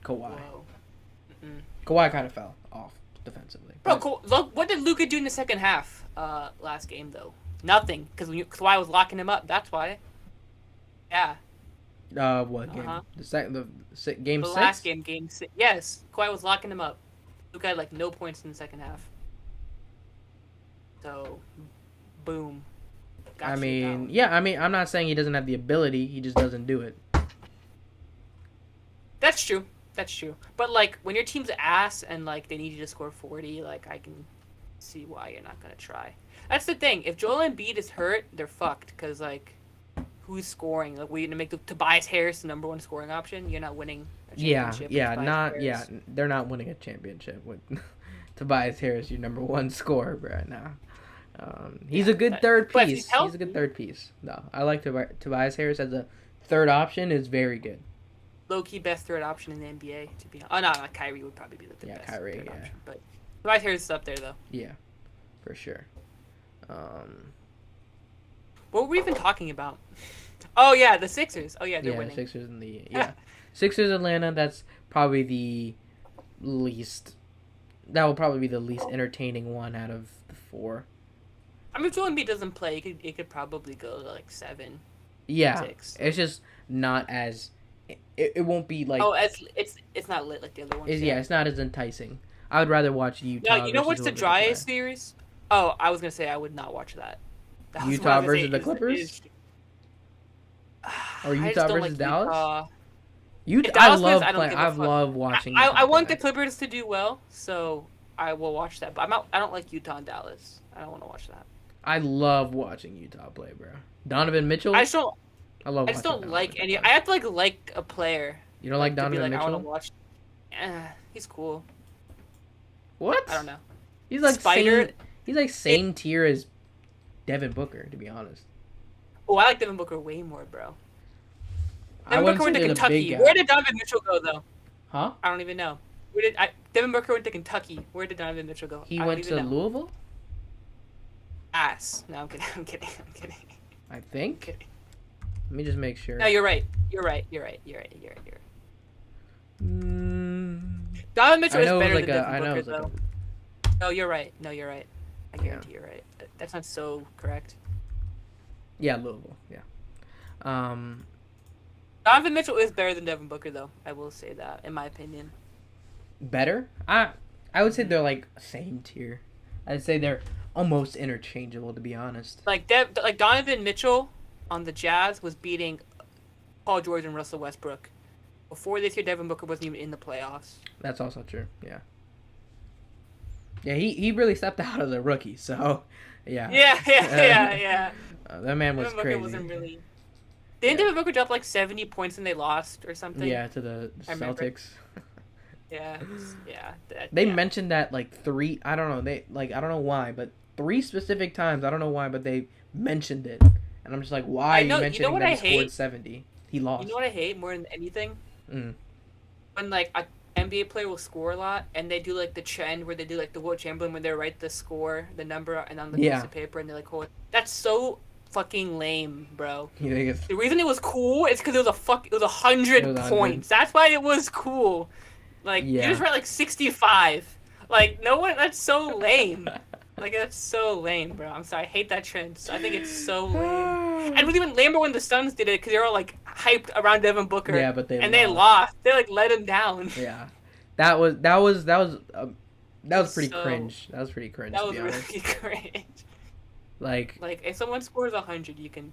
Kawhi. Whoa. Mm-mm. Kawhi kind of fell off defensively. Bro, but- look, what did Luka do in the second half? Last game though, nothing, because Kawhi was locking him up. That's why. Yeah. What game? Uh-huh. Game The 6. last game, game 6. Yes, Kawhi was locking him up. Luka had like no points in the second half. So, boom. Got I shut mean, down. yeah. I mean, I'm not saying he doesn't have the ability. He just doesn't do it. That's true. That's true. But like when your team's ass and like they need you to score 40, like I can see why you're not gonna try. That's the thing. If Joel Embiid is hurt, they're fucked. Cause like, who's scoring? Like, we're gonna make the Tobias Harris the number one scoring option. You're not winning a Yeah, championship. with yeah, Tobias Harris. they're not winning a championship with Tobias Harris, your number one scorer right now. He's a good third but if piece. he's He's a good third piece. No, I like Tobias Harris as a third option. Is very good. Low key best third option in the NBA. To be honest, no, Kyrie would probably be the Yeah, best Kyrie, third yeah. option. But Tobias Harris is up there though. Yeah, for sure. What were we even talking about? Oh yeah, the Sixers. Oh yeah, they're winning. Sixers in the Sixers Atlanta. That's probably the least that will probably be the least entertaining one out of the 4. I mean, if Joel Embiid doesn't play, it could probably go to like 7, Yeah, 6. it's just not as. It won't be like. Oh, it's not lit like the other ones. Yeah, it's not as enticing. I would rather watch No, Utah you know versus what's the whoever they play. driest series? Oh, I was gonna say I would not watch that. That was what I Utah was gonna say, versus the Clippers, or I just Utah don't versus like Dallas. Utah. Utah, If I Dallas wins, love I don't playing. give I a fuck. love watching. I Utah want the play. Clippers to do well, so I will watch that. But I don't like Utah and Dallas. I don't want to watch that. I love watching Utah play, bro. Donovan Mitchell. I just don't. I love. I just don't watching like Donovan any. Mitchell I play. have to like a player. You don't like to be Donovan like, I want Mitchell? to watch. He's cool. What? I don't know. He's like Spider. Same, he's like same tier as Devin Booker, to be honest. Oh, I like Devin Booker way more, bro. I Devin wouldn't Booker went say to there's a big Kentucky. gap. Where did Donovan Mitchell go though? Huh? I don't even know. Devin Booker went to Kentucky. Where did Donovan Mitchell go? He I went don't to even know. Louisville, Ass. No, I'm kidding. I'm kidding. I'm kidding. I I'm think. kidding. Let me just make sure. No, you're right. You're right. You're right. You're right. You're right. You're right. Donovan Mitchell I is know it better was than like Devin I know Booker, it was like though. No, you're right. No, you're right. I guarantee you're right. That's not so correct. yeah, Louisville. Yeah. Donovan Mitchell is better than Devin Booker, though. I will say that, in my opinion. Better? I would say they're like same tier. I'd say they're almost interchangeable, to be honest. Like Donovan Mitchell on the Jazz was beating Paul George and Russell Westbrook. Before this year, Devin Booker wasn't even in the playoffs. That's also true. Yeah. Yeah, he really stepped out as a rookie, so yeah. Yeah. That man was Devin Booker crazy. wasn't really. Didn't Devin Booker drop like 70 points and they lost or something? Yeah, to the I remember. Celtics. Yeah. They mentioned that like 3. I don't know. I don't know why, but 3 specific times. I don't know why, but they mentioned it, and I'm just like, why are you mentioning that he scored 70? He lost. You know what I hate more than anything? Mm. When like a NBA player will score a lot, and they do like the trend where they do like the Will Chamberlain, when they write the score, the number, and on the piece of paper, and they're like, "Oh, that's so fucking lame, bro." You think it's... The reason it was cool is because it was 100 points. That's why it was cool. Like you just write like 65. Like no one. That's so lame. Like that's so lame, bro. I'm sorry. I hate that trend. I think it's so lame. And it was even lamer when the Suns did it because they were all like hyped around Devin Booker. Yeah, but they lost. They like let him down. Yeah, that was pretty cringe. That was pretty cringe. That to was be honest. really cringe. Like if someone scores 100, you can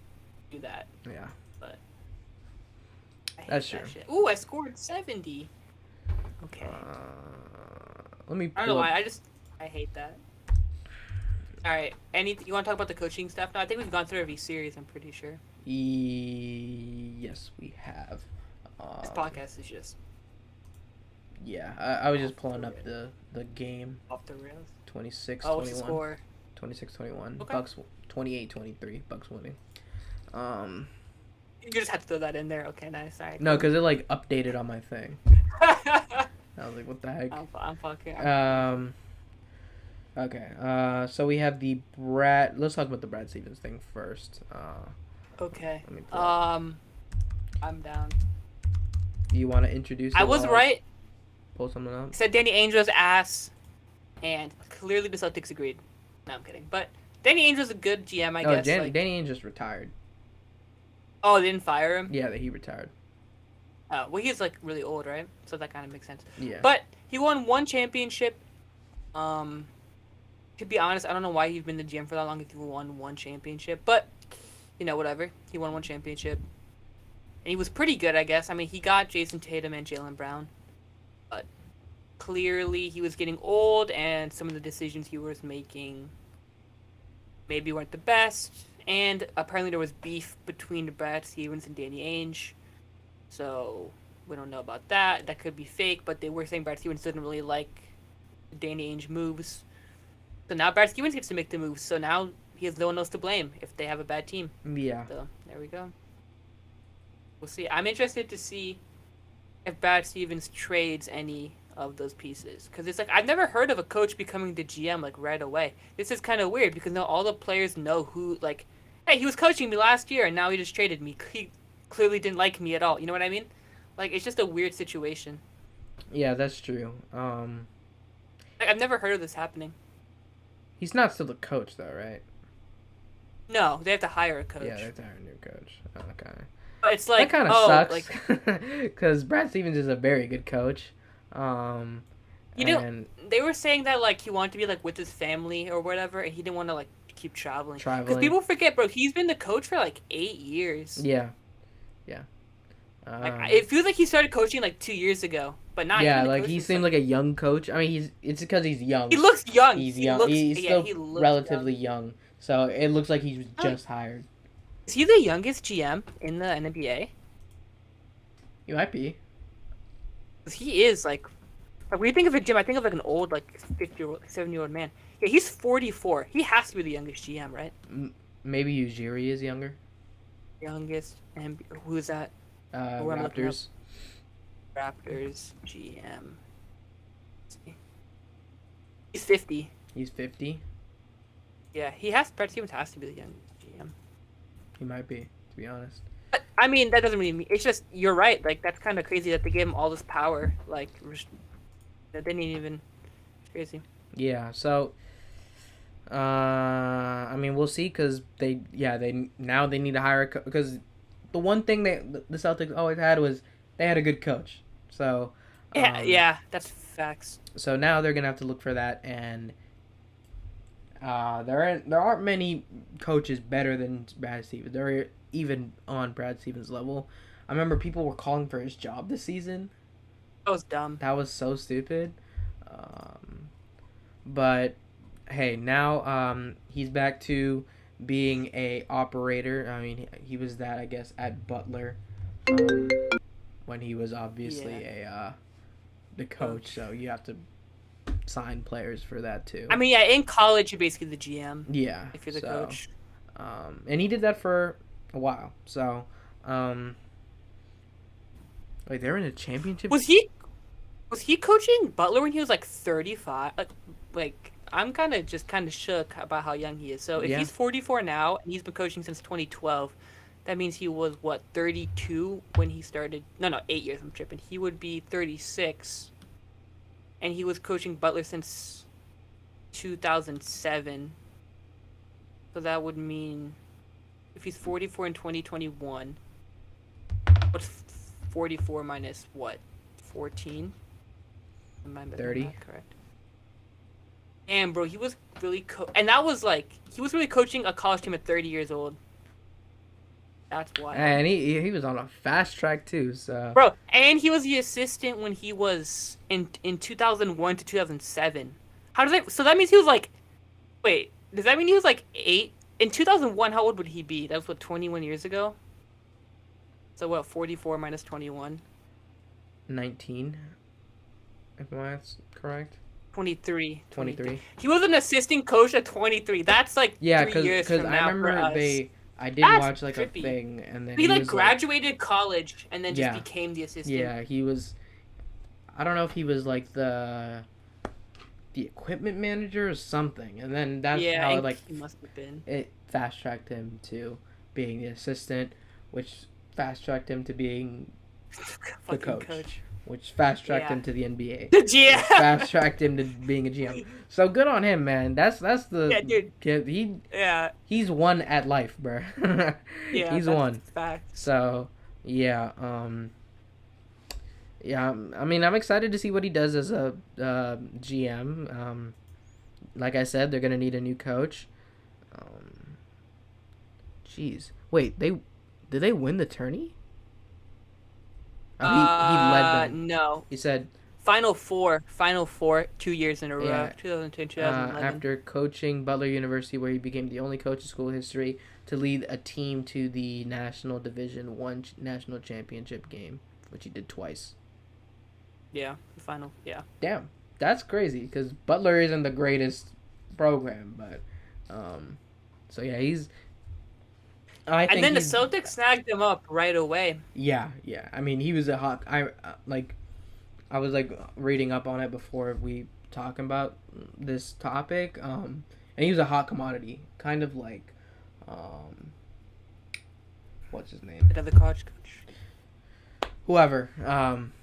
do that. Yeah. But that's true. Shit. Ooh, I scored 70. Okay. Let me. I don't know why. I hate that. All right. You want to talk about the coaching stuff now? I think we've gone through every series. I'm pretty sure. Yes, we have. This podcast is just. Yeah, I was just pulling up the game. Off the rails. 26-21. What's the score? 26-21. Okay. Bucks 28-23. Bucks winning. You just had to throw that in there. Okay, nice. All right. No, because it like updated on my thing. I was like, what the heck? I'm fucking. Okay. So we have the Brad. Let's talk about the Brad Stevens thing first. Okay. Let me I'm down. You want to introduce? I was right. Pull something up. I said Danny Ainge's ass, and clearly the Celtics agreed. No, I'm kidding. But Danny Ainge's a good GM, I guess. Danny Ainge just retired. Oh, they didn't fire him? Yeah, he retired. Oh, well, he's like really old, right? So that kind of makes sense. Yeah. But he won one championship. To be honest, I don't know why he's been the GM for that long if he won one championship. But, whatever. He won one championship. And he was pretty good, I guess. I mean, he got Jason Tatum and Jaylen Brown. But clearly he was getting old, and some of the decisions he was making maybe weren't the best. And apparently there was beef between Brad Stevens and Danny Ainge. So we don't know about that. That could be fake, but they were saying Brad Stevens didn't really like Danny Ainge moves. So now Brad Stevens gets to make the moves. So now he has no one else to blame if they have a bad team. Yeah. So there we go. We'll see. I'm interested to see if Brad Stevens trades any of those pieces. Because it's like, I've never heard of a coach becoming the GM like right away. This is kind of weird because now all the players know who, like, hey, he was coaching me last year and now he just traded me. He clearly didn't like me at all. You know what I mean? Like, it's just a weird situation. Yeah, that's true. Like, I've never heard of this happening. He's not still the coach though, right? No, they have to hire a Yeah, they coach. have to hire a new coach. Okay. But it's That like, kind of oh, sucks like because Brad Stevens is a very good coach. you know, And they were saying that like he wanted to be like with his family or whatever, and he didn't want to like keep traveling. Because traveling. people forget, bro, he's been the coach for like 8 years. Yeah, yeah. Like it feels like he started coaching like 2 years ago, but not. He's Yeah, been the like coach he since seemed like a young coach. I mean, it's because he's young. he looks young. He's He young. looks He's yeah, still he looks relatively young. young, so it looks like he was Oh, just hired. is he the youngest GM in the NBA? He might be. 'Cause he is like when you think of a GM, I think of like an old like 50-year-old, 7-year-old man. Yeah, he's 44. He has to be the youngest GM, right? Maybe Ujiri is younger. Youngest, and who is that? Who I'm looking up? Raptors. Raptors GM. He's 50. He's 50. Yeah, Brad Stevens has to be the youngest GM. He might be, to be honest. But, I mean, that doesn't really mean. It's just you're right. Like that's kind of crazy that they gave him all this power. Like that didn't even. It's crazy. Yeah. So. I mean, we'll see because they now they need to hire because the one thing the Celtics always had was they had a good coach. So. Yeah, that's facts. So now they're gonna have to look for that, and there aren't many coaches better than Brad Stevens. They're even on Brad Stevens' level. I remember people were calling for his job this season. That was dumb. That was so stupid. But hey, now he's back to being a operator. I mean, he was that, I guess, at Butler when he was obviously the coach. So you have to sign players for that too. I mean, yeah, in college you're basically the GM. Yeah. If you're the coach. And he did that for a while. So, wait, they're in a championship. Was he coaching Butler when he was like 35? Like I'm kind of shook about how young he is. So if he's 44 now and he's been coaching since 2012, that means he was what 32 when he started. No, 8 years. I'm tripping. He would be 36, and he was coaching Butler since 2007. So that would mean if he's 44 in 2021, what's 44 minus what? 14? Am I 30? correct? Damn, bro, he was really and that was like he was really coaching a college team at 30 years old. That's why. And he was on a fast track too. So. Bro, and he was the assistant when he was in 2001 to 2007. How does that? So that means he was like, wait, does that mean he was like 8 in 2001? How old would he be? That was what 21 years ago. So what? 44 minus 21. 19. If that's correct. 23. 23. He was an assistant coach at 23. That's like 3 years because from I now remember for us. I did That's watch like trippy. a thing, and then He like was graduated college and then just Yeah. became the assistant. Yeah, he was. I don't know if he was like the equipment manager or something, and then that's how and it, like he must have been. it fast tracked him to being the assistant, which fast tracked him to being the Fucking coach. Which fast tracked Yeah. him to the NBA. The GM. Fast tracked him to being a GM. So good on him, man. That's the Yeah, dude. kid. He's won at life, bro. Yeah, he's that's won. Fact. So yeah, yeah. I mean, I'm excited to see what he does as a GM. Like I said, they're gonna need a new coach. Jeez, wait, did they win the tourney? Oh, he led them. No. He said Final Four, 2 years in a row. Yeah. 2010, 2011. After coaching Butler University, where he became the only coach in school history to lead a team to the National Division I national championship game, which he did twice. Yeah, the final. Yeah. Damn, that's crazy because Butler isn't the greatest program, but so yeah, he's. And then the Celtics snagged him up right away. Yeah. I mean, he was a hot. I was like reading up on it before we talking about this topic. And he was a hot commodity, kind of like, what's his name? Another college coach. Whoever.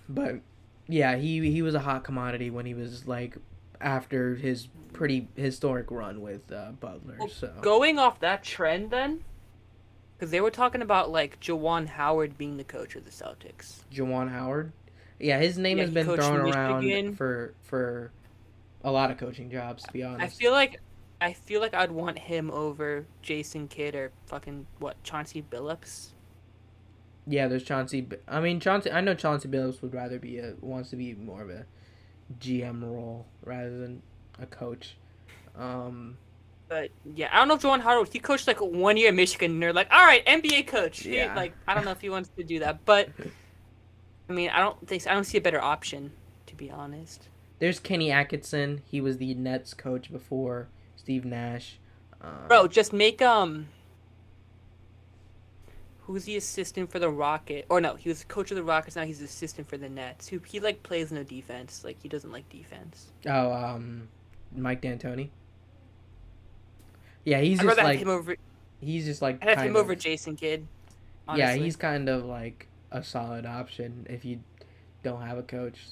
But yeah, he was a hot commodity when he was like after his pretty historic run with Butler. Well, So going off that trend, then, because they were talking about like Jawan Howard being the coach of the Celtics. Juwan Howard, yeah, his name Yeah, has he been coached thrown around Michigan. for a lot of coaching jobs. To be I honest, feel like I feel like I'd want him over Jason Kidd or fucking what Chauncey Billups. yeah, there's Chauncey. I mean Chauncey. I know Chauncey Billups would rather wants to be more of a GM role rather than a coach. But yeah, I don't know if Jawan Howard. He coached like 1 year at Michigan, and they're like, "All right, NBA coach." Yeah. Like I don't know if he wants to do that, but I mean, I don't see a better option, to be honest. There's Kenny Atkinson. He was the Nets coach before Steve Nash. Bro, just make who's the assistant for the Rocket? Or no, he was coach of the Rockets. Now he's the assistant for the Nets. Who he like plays no defense. Like he doesn't like defense. Oh, Mike D'Antoni. Yeah, he's I'd just rather like have him over. he's just like I'd have kind him of, over Jason Kidd. yeah, Honestly. he's kind of like a solid option if you don't have a coach.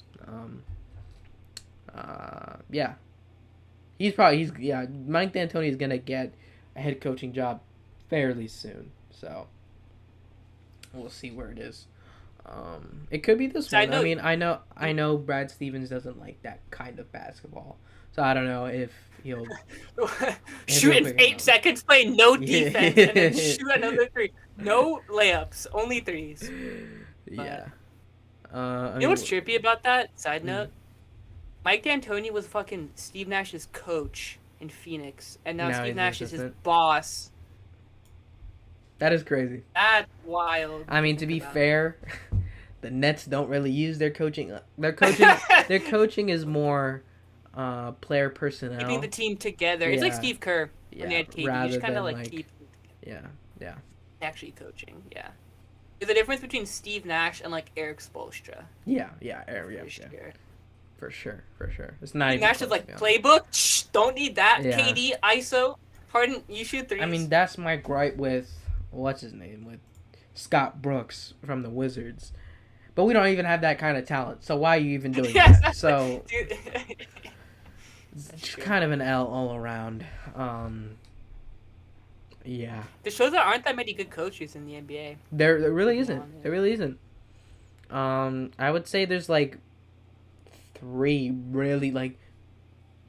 Yeah, Mike D'Antoni is gonna get a head coaching job fairly soon, so we'll see where it is. It could be this one. I mean, I know Brad Stevens doesn't like that kind of basketball, so I don't know if he'll shoot in 8 seconds, play no defense, and then shoot another 3. No layups, only 3s. Yeah. You know what's trippy about that? Side note, Mike D'Antoni was fucking Steve Nash's coach in Phoenix, and now Steve Nash is his boss. That is crazy. That's wild. I mean, to be fair, the Nets don't really use their coaching. Their coaching is more player personnel. Keeping the team together. It's like Steve Kerr when they had KD. You just kind of like keep. Yeah. Actually coaching, yeah. There's a difference between Steve Nash and like Eric Spoelstra. Yeah. For sure. It's not Steve even Nash is like playbook. Shh, don't need that. Yeah. KD, ISO. Harden, you shoot 3s. I mean, that's my gripe with what's his name with Scott Brooks from the Wizards. But we don't even have that kind of talent. So why are you even doing that? So it's kind of an L all around. Yeah. This shows there aren't that many good coaches in the NBA. There really isn't. There really isn't. I would say there's like 3 really like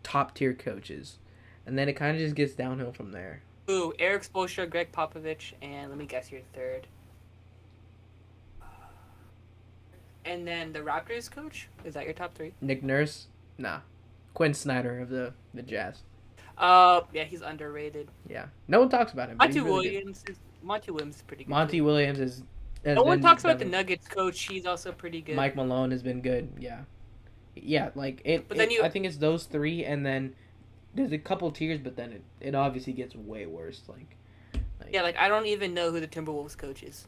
top tier coaches, and then it kind of just gets downhill from there. Ooh, Eric Spoelstra, Greg Popovich, and let me guess your third. And then the Raptors coach? Is that your top 3? Nick Nurse? Nah. Quinn Snyder of the Jazz. Yeah, he's underrated. Yeah. No one talks about him. Monty Williams is pretty good. Monty Williams is. No one talks about the Nuggets coach. He's also pretty good. Mike Malone has been good. Yeah. Like it. But then I think it's those 3, and then there's a couple tiers, but then it obviously gets way worse. Like yeah, like I don't even know who the Timberwolves coach is.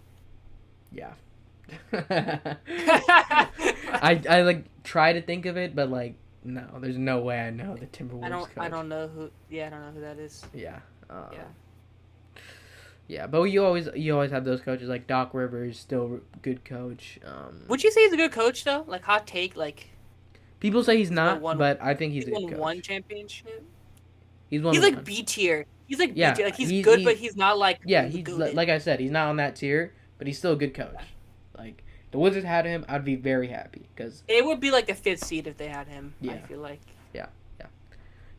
Yeah. I like try to think of it, but like no, there's no way I know the Timberwolves coach. I don't know who. Yeah, I don't know who that is. Yeah. Yeah, but you always have those coaches like Doc Rivers, still good coach. Would you say he's a good coach though? Like hot take, like. People say he's not, but I think he's a good coach. Won 1 championship. He's like B tier. He's like B tier. Like he's good, but he's not like. Yeah, he's like I said, he's not on that tier, but he's still a good coach. Like the Wizards had him, I'd be very happy because it would be like the 5th seed if they had him. Yeah. I feel like. Yeah.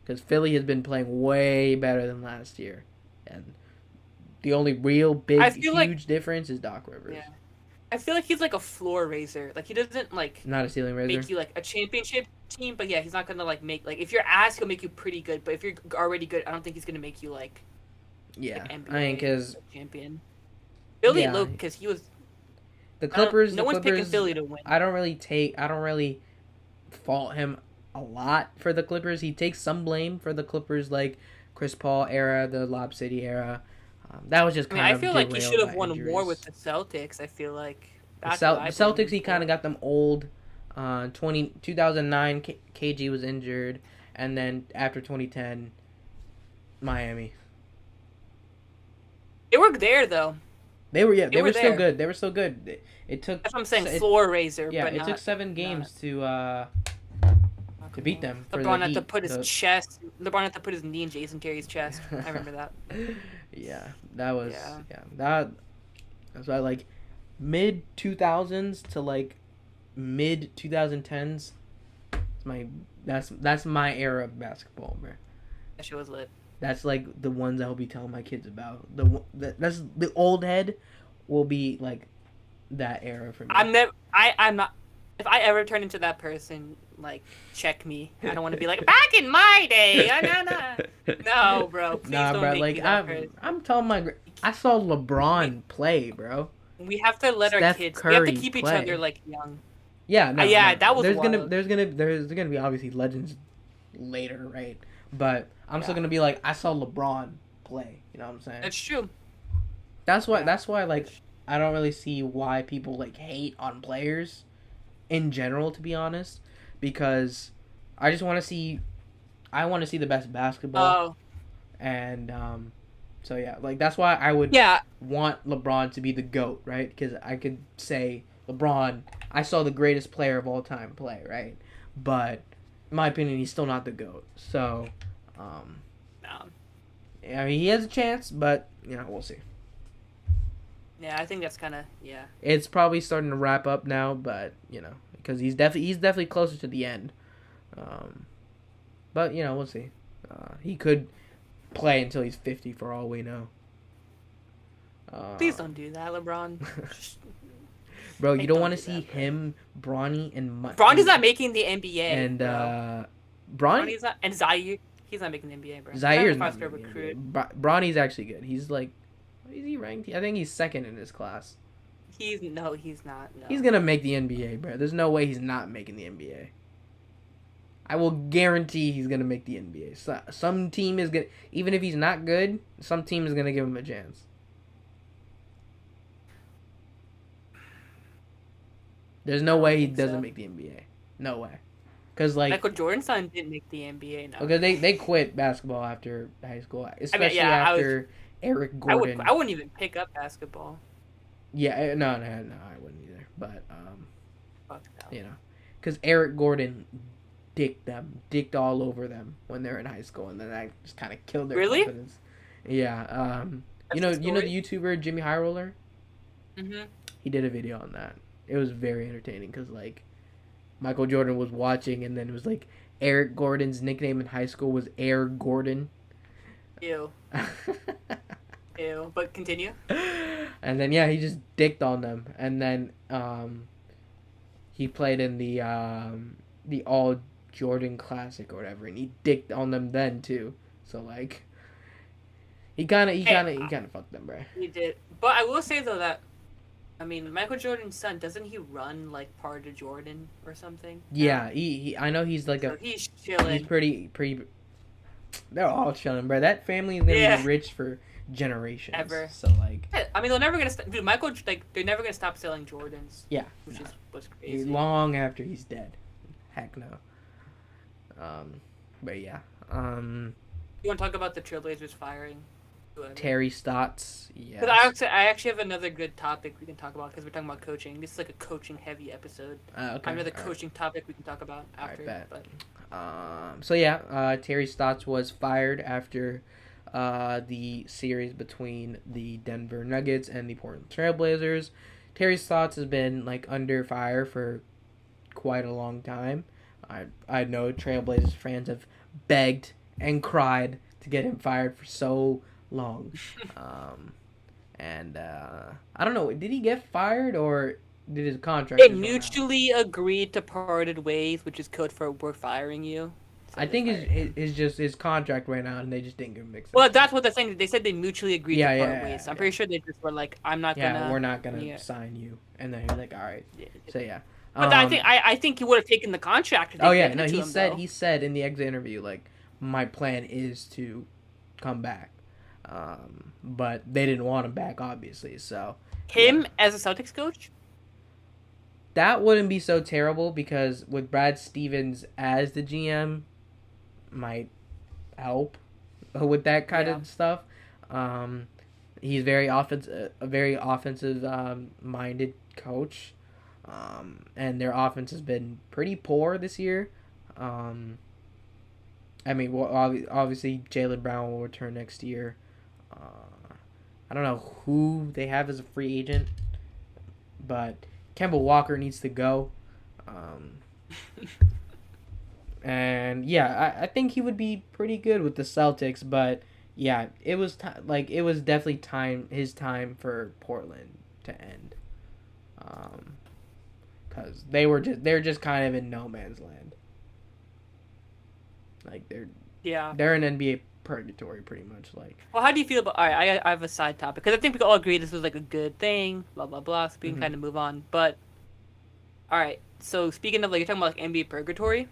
Because Philly has been playing way better than last year, and the only real big huge difference is Doc Rivers. Yeah. I feel like he's like a floor raiser. Like he doesn't like not a ceiling raiser. Make you like a championship team, but yeah, he's not gonna like make like if you're asked, he'll make you pretty good. But if you're already good, I don't think he's gonna make you like. Yeah, like NBA I mean, because champion. Philly, look, because he was. The Clippers. No one's picking Philly to win. I don't really fault him a lot for the Clippers. He takes some blame for the Clippers, like Chris Paul era, the Lob City era. That was just kind of. I feel like he should have won more with the Celtics. I feel like the Celtics. He kind of got them old. 2009, KG was injured, and then after 2010, Miami. They were there though. They were still good. They were still good. It took. That's what I'm saying. Floor raiser. Yeah, but it took 7 games to to beat them for LeBron the had to Heat. put his chest. LeBron had to put his knee in Jason Terry's chest. I remember that. Yeah, that was that's why like mid 2000s to like mid 2010s. That's my era of basketball, bro. That shit was lit. That's like the ones I'll be telling my kids about. That's the old head will be like that era for me. I'm not. If I ever turn into that person, like, check me. I don't want to be like, back in my day. No, bro. Please don't bro. make Like me that person. I'm telling I saw LeBron play, bro. We have to let Steph our kids. Curry we have to keep play. each other like young. Yeah, no, that was there's wild. there's gonna be obviously legends later, right? But I'm still gonna be like, I saw LeBron play. You know what I'm saying? That's true. That's why like I don't really see why people like hate on players in general, to be honest, because I just want to see the best basketball. And so yeah, like that's why I would want LeBron to be the GOAT, right? Because I could say LeBron, I saw the greatest player of all time play, right? But in my opinion, he's still not the GOAT. So I mean, he has a chance, but we'll see. Yeah, I think that's kind of It's probably starting to wrap up now, but because he's definitely closer to the end. But we'll see. He could play until he's 50 for all we know. Please don't do that, LeBron. Bro, you don't want to see him, Bronny, and Bronny's not making the NBA. And Bronny's not, and Zaire, he's not making the NBA, bro. Zaire's not making the NBA. Bronny's actually good. He's like, is he ranked? I think he's second in his class. He's not. No. He's gonna make the NBA, bro. There's no way he's not making the NBA. I will guarantee he's gonna make the NBA. So, some team is gonna, even if he's not good, some team is gonna give him a chance. There's no way he doesn't make the NBA. No way. Cause like Michael Jordan's son didn't make the NBA. No. Because they quit basketball after high school, especially after Eric Gordon. I wouldn't even pick up basketball. Yeah, no, I wouldn't either. But Fuck no. Because Eric Gordon dicked all over them when they were in high school, and then that just kind of killed their confidence. Yeah, you know the YouTuber Jimmy High Roller. Mhm. He did a video on that. It was very entertaining because like Michael Jordan was watching, and then it was like Eric Gordon's nickname in high school was Air Gordon. Ew. Ew. But continue. And then he just dicked on them, and then he played in the All Jordan Classic or whatever, and he dicked on them then too. So like, he kind of fucked them, bro. He did, but I will say though that, I mean, Michael Jordan's son, doesn't he run like part of Jordan or something? Yeah, he I know he's like he's chilling. He's pretty. They're all chilling, bro. That family is gonna be rich for generations. Ever. So like, I mean, they're never gonna dude. Michael, like, they're never gonna stop selling Jordans. Yeah, which is what's crazy. Long after he's dead. Heck no. But yeah. You want to talk about the Trailblazers firing? Terry Stotts. Yeah. Because I actually have another good topic we can talk about because we're talking about coaching. This is like a coaching heavy episode. Okay. Another coaching topic we can talk about after. So yeah, Terry Stotts was fired after the series between the Denver Nuggets and the Portland Trailblazers. Terry Stotts has been like under fire for quite a long time. I know Trailblazers fans have begged and cried to get him fired for so long. I don't know, did he get fired or did his contract? They mutually agreed to parted ways, which is code for we're firing you. So I think it's just his contract ran out and they just didn't give him extension. Well, that's what they're saying. They said they mutually agreed to part ways. I'm pretty sure they just were like, I'm not gonna. Yeah, we're not gonna sign you. And then he's like, all right. So yeah. But I think he would have taken the contract. He said in the exit interview, like, my plan is to come back. But they didn't want him back, obviously. So as a Celtics coach, that wouldn't be so terrible because with Brad Stevens as the GM, might help with that kind of stuff. He's a very offensive minded coach. And their offense has been pretty poor this year. Um, I mean, well, obviously Jaylen Brown will return next year. I don't know who they have as a free agent, but Kemba Walker needs to go. Um, and yeah, I think he would be pretty good with the Celtics, but yeah, it was it was definitely his time for Portland to end. Because they're just kind of in no man's land. Like Yeah. they're in NBA purgatory pretty much. Like, Well, how do you feel about? All right, I have a side topic because I think we all agree this was like a good thing. Blah blah blah. So we can kind of move on. But all right, so speaking of like you're talking about like NBA purgatory.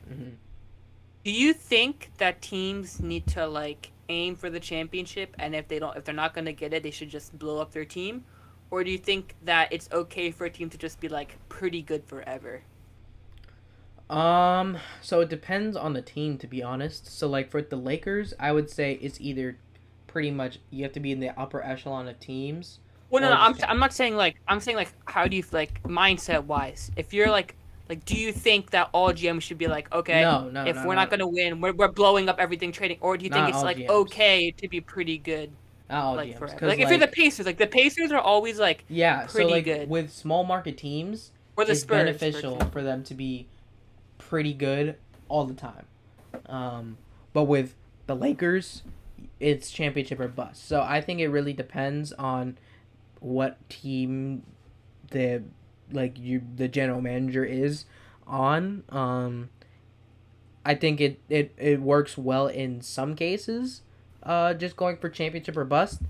Do you think that teams need to like aim for the championship, and if they're not gonna get it, they should just blow up their team, or do you think that it's okay for a team to just be like pretty good forever? so it depends on the team, to be honest. So like for the Lakers, I would say it's either pretty much you have to be in the upper echelon of teams, Well, no, or no, just I'm not saying like I'm saying like how do you like mindset wise? If you're like do you think that all GMs should be like okay, if we're not gonna win, we're blowing up everything trading, or do you think not it's all like GMs. okay to be pretty good Not all like GMs, forever? because Like if you're the Pacers are always like yeah. So pretty like good, with small market teams, or the it's Spurs beneficial for them to be pretty good all the time. But with the Lakers, it's championship or bust. So I think it really depends on what team the the general manager is on. I think it works well in some cases, just going for championship or bust,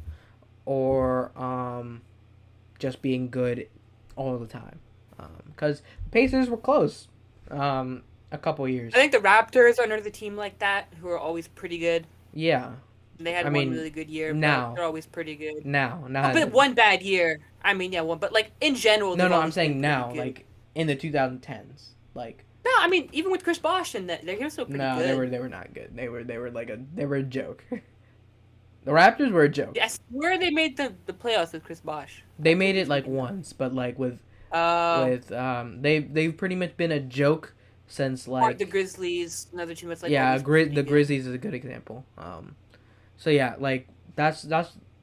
or just being good all the time. Because Pacers were close, a couple years. I think the Raptors are another team like that who are always pretty good. Yeah, They had one really good year, now but they're always pretty good. now, But one bad year. I mean, yeah, one. But like in general, no, they've no, I'm always been saying pretty now, good. like in the 2010s, like. No, I mean even with Chris Bosh and that, they're still pretty No, good. they were not good. They were they were a joke. The Raptors were a joke. Yes, where they made the playoffs with Chris Bosh. They made it like once, but like with they've pretty much been a joke since or like the Grizzlies, another team that's like yeah, always the Grizzlies is a good example. So yeah, like that's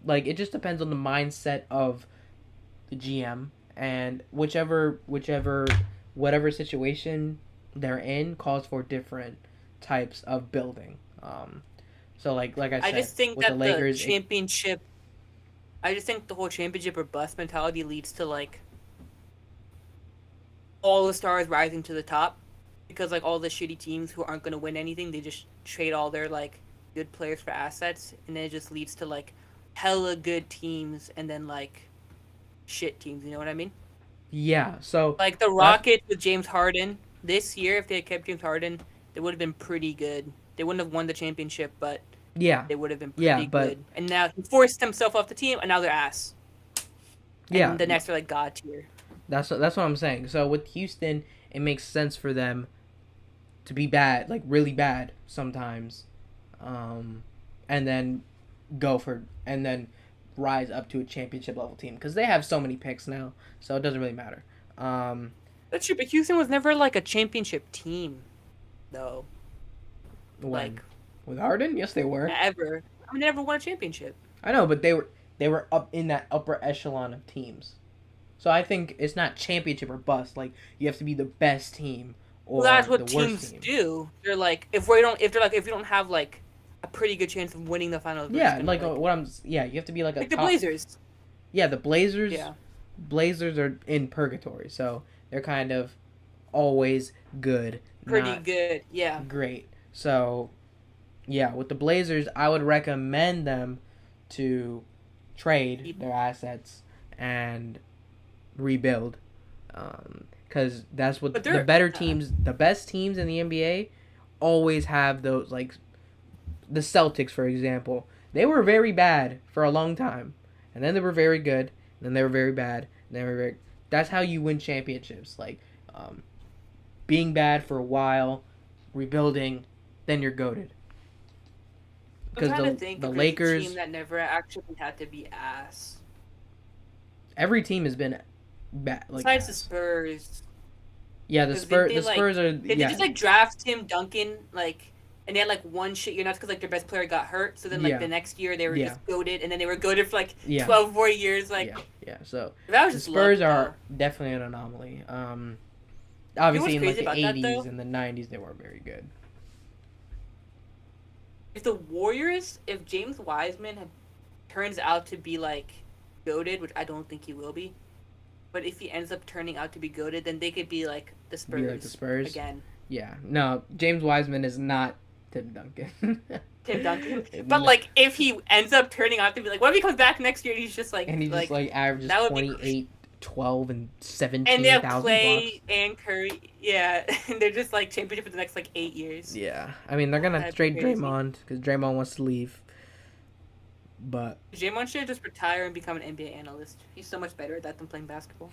like it just depends on the mindset of the GM, and whatever situation they're in calls for different types of building. So like I said, I just think with that the Lakers, the championship. I just think the whole championship or bust mentality leads to like all the stars rising to the top, because like all the shitty teams who aren't gonna win anything, they just trade all their like good players for assets, and then it just leads to like hella good teams and then like shit teams. You know what I mean? yeah. So Like the Rockets with James Harden this year, if they had kept James Harden, they would have been pretty good. They wouldn't have won the championship, but yeah, they would have been pretty but good. And now he forced himself off the team, and now they're ass. And the Nets are like god tier. That's what I'm saying. So with Houston, it makes sense for them to be bad, like really bad sometimes, and then and then rise up to a championship level team because they have so many picks now, so it doesn't really matter. That's true, but Houston was never like a championship team, though. When? Like With Harden, yes, they were. ever. I mean, they never won a championship. I know, but they were up in that upper echelon of teams. So I think it's not championship or bust. Like you have to be the best team or Well, that's what the worst teams team. do. They're like, if we don't have like a pretty good chance of winning the finals. Yeah, like you have to be like a like top, the Blazers. Yeah, the Blazers. Yeah. Blazers are in purgatory, so they're kind of always good. Pretty good, yeah. Great. So, yeah, with the Blazers, I would recommend them to trade their assets and rebuild, because that's what the better teams, the best teams in the NBA, always have those. Like the Celtics, for example, they were very bad for a long time, and then they were very good, and then they were very bad, and they were very. That's how you win championships. Like, being bad for a while, rebuilding, then you're goated. Because the Lakers, team that never actually had to be ass. Every team has been bad. Like besides the Spurs. Yeah, the Because didn't Spurs. they The Spurs are. did they Yeah, just draft Tim Duncan and they had one shit year, not because their best player got hurt. So then yeah, the next year they were yeah, just goaded, and then they were goaded for yeah, 12 more years. yeah, yeah. So That was the just luck Spurs are though. definitely an anomaly. You know what's Obviously in like crazy the about that '80s though? and the '90s they weren't very good. If the Warriors, if James Wiseman turns out to be goaded, which I don't think he will be, but if he ends up turning out to be goaded, then they could be like the Be like the Spurs Spurs. again. Yeah. No, James Wiseman is not Tim Duncan. Tim Duncan. But No. if he ends up turning out to be what if he comes back next year and he's just And he just averages that would be 28, 12, and and they have 17,000 blocks. Clay and Curry, yeah, and they're just championship for the next 8 years. Yeah. I mean, they're going to That'd be trade crazy. Draymond because Draymond wants to leave. But Draymond should just retire and become an NBA analyst. He's so much better at that than playing basketball.